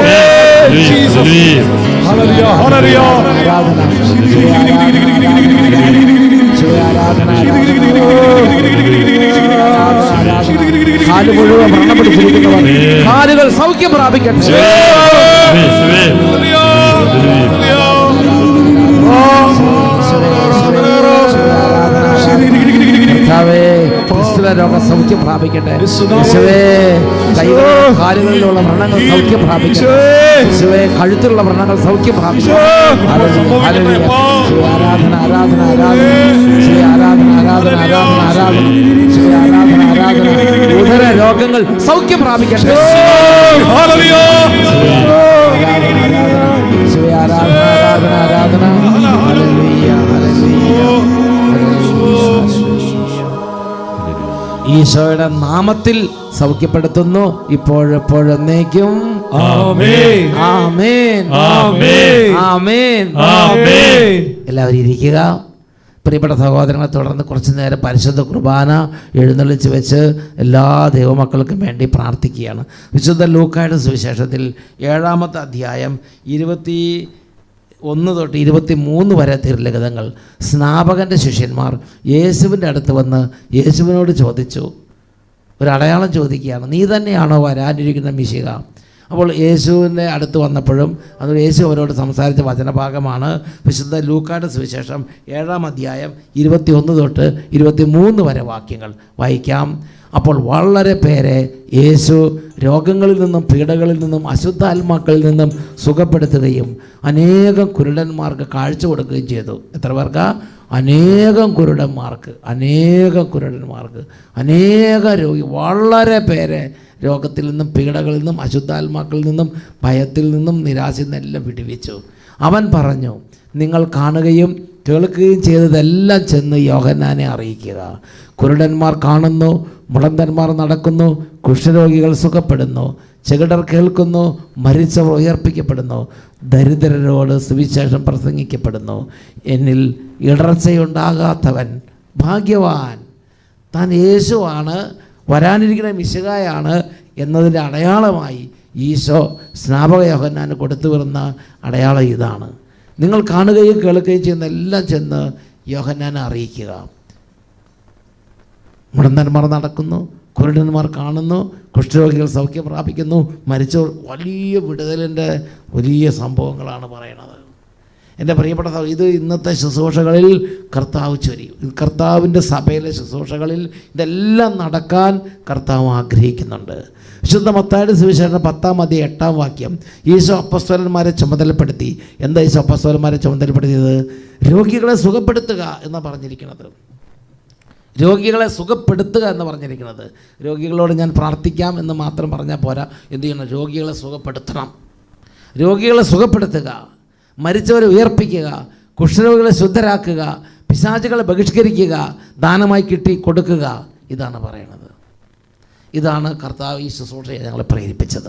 കാല് മുഴുവൻ വ്രണം പിടിച്ചിരിക്കുന്നവർ കാലുകൾ സൗഖ്യം പ്രാപിക്കട്ടെ. രോഗം സൗഖ്യം പ്രാപിക്കട്ടെ. കൈകളിലും കാലുകളിലുള്ള വ്രണങ്ങൾ സൗഖ്യം പ്രാപിക്കട്ടെ. കഴുത്തിലുള്ള വ്രണങ്ങൾ സൗഖ്യം പ്രാപിക്കട്ടെ. ആരാധന ആരാധന ആരാധന, ആരാധന ആരാധന ആരാധന ആരാധന, ആരാധന ആരാധന. ഉദര രോഗങ്ങൾ സൗഖ്യം പ്രാപിക്കട്ടെ. ആരാധന ആരാധന ആരാധന. ഈശോയുടെ നാമത്തിൽ സൗഖ്യപ്പെടുത്തുന്നു ഇപ്പോഴെപ്പോഴെന്നേക്കും. ആമേൻ, ആമേൻ, ആമേൻ, ആമേൻ, ആമേൻ. എല്ലാവരും ഇരിക്കുക. പ്രിയപ്പെട്ട സഹോദരങ്ങളെ, തുടർന്ന് കുറച്ചു നേരം പരിശുദ്ധ കുർബാന എഴുന്നള്ളിച്ച് വെച്ച് എല്ലാ ദൈവമക്കൾക്കും വേണ്ടി പ്രാർത്ഥിക്കുകയാണ്. വിശുദ്ധ ലൂക്കായുടെ സുവിശേഷത്തിൽ 7-ാമത്തെ അധ്യായം 21 തൊട്ട് 23 വരെ തിരുലിഖിതങ്ങൾ. സ്നാപകൻ്റെ ശിഷ്യന്മാർ യേശുവിൻ്റെ അടുത്ത് വന്ന് യേശുവിനോട് ചോദിച്ചു, ഒരു അടയാളം ചോദിക്കുകയാണ്, നീ തന്നെയാണോ വരാനിരിക്കുന്ന മിശിഹ? അപ്പോൾ യേശുവിൻ്റെ അടുത്ത് വന്നപ്പോഴും അതുകൊണ്ട് യേശു അവരോട് സംസാരിച്ച വചനഭാഗമാണ് വിശുദ്ധ ലൂക്കായുടെ സുവിശേഷം 7-ാം അധ്യായം 21 തൊട്ട് 23 വരെ വാക്യങ്ങൾ വായിക്കാം. അപ്പോൾ വളരെ പേരെ യേശു രോഗങ്ങളിൽ നിന്നും പീഡകളിൽ നിന്നും അശുദ്ധാത്മാക്കളിൽ നിന്നും സുഖപ്പെടുത്തുകയും അനേകം കുരുടന്മാർക്ക് കാഴ്ച കൊടുക്കുകയും ചെയ്തു. എത്ര പേർക്കാ? അനേകം കുരുടന്മാർക്ക്, അനേക രോഗി, വളരെ പേരെ രോഗത്തിൽ നിന്നും പീഡകളിൽ നിന്നും അശുദ്ധാത്മാക്കളിൽ നിന്നും ഭയത്തിൽ നിന്നും നിരാശയിൽ നിന്നെല്ലാം വിടുവിച്ചു. അവൻ പറഞ്ഞു, നിങ്ങൾ കാണുകയും കേൾക്കുകയും ചെയ്തതെല്ലാം ചെന്ന് യോഹന്നാനെ അറിയിക്കുക. കുരുടന്മാർ കാണുന്നു, മുടന്തന്മാർ നടക്കുന്നു, കുഷ്ഠരോഗികൾ സുഖപ്പെടുന്നു, ചെകിടർ കേൾക്കുന്നു, മരിച്ചവർ ഉയർപ്പിക്കപ്പെടുന്നു, ദരിദ്രരോട് സുവിശേഷം പ്രസംഗിക്കപ്പെടുന്നു. എന്നിൽ ഇടർച്ചയുണ്ടാകാത്തവൻ ഭാഗ്യവാൻ. താൻ യേശുവാണ്, വരാനിരിക്കുന്ന മിശിഹായാണ് എന്നതിൻ്റെ അടയാളമായി ഈശോ സ്നാപക യോഹന്നാന് കൊടുത്തു വരുന്ന അടയാളം ഇതാണ്. നിങ്ങൾ കാണുകയും കേൾക്കുകയും ചെയ്യുന്ന എല്ലാം ചെന്ന് യോഹന്നാനെ അറിയിക്കുക. മുടന്തന്മാർ നടക്കുന്നു, കുരുടന്മാർ കാണുന്നു, കുഷ്ഠരോഗികൾ സൗഖ്യം പ്രാപിക്കുന്നു, മരിച്ചവർ വലിയ വിടുതലിൻ്റെ വലിയ സംഭവങ്ങളാണ് പറയണത്. എൻ്റെ പ്രിയപ്പെട്ട ഇത് ഇന്നത്തെ ശുശ്രൂഷകളിൽ കർത്താവ് ചൊരിയും. കർത്താവിൻ്റെ സഭയിലെ ശുശ്രൂഷകളിൽ ഇതെല്ലാം നടക്കാൻ കർത്താവ് ആഗ്രഹിക്കുന്നുണ്ട്. വിശുദ്ധ മത്തായിയുടെ സുവിശേഷം 10-8 ഈശോ അപ്പസ്തോലന്മാരെ ചുമതലപ്പെടുത്തി. എന്താ ഈശോ അപ്പസ്തോലന്മാരെ ചുമതലപ്പെടുത്തിയത്? രോഗികളെ സുഖപ്പെടുത്തുക എന്ന് പറഞ്ഞിരിക്കുന്നത്. രോഗികളെ സുഖപ്പെടുത്തുക എന്ന് പറഞ്ഞിരിക്കുന്നത്. രോഗികളോട് ഞാൻ പ്രാർത്ഥിക്കാം എന്ന് മാത്രം പറഞ്ഞാൽ പോരാ, എന്ത് ചെയ്യണം? രോഗികളെ സുഖപ്പെടുത്തണം. രോഗികളെ സുഖപ്പെടുത്തുക, മരിച്ചവരെ ഉയർപ്പിക്കുക, കുഷ്ഠരോഗികളെ ശുദ്ധരാക്കുക, പിശാചുകളെ ബഹിഷ്കരിക്കുക, ദാനമായി കിട്ടി കൊടുക്കുക. ഇതാണ് പറയണത്. ഇതാണ് കർത്താവ് ഈ ശുശ്രൂഷയെ ഞങ്ങളെ പ്രേരിപ്പിച്ചത്.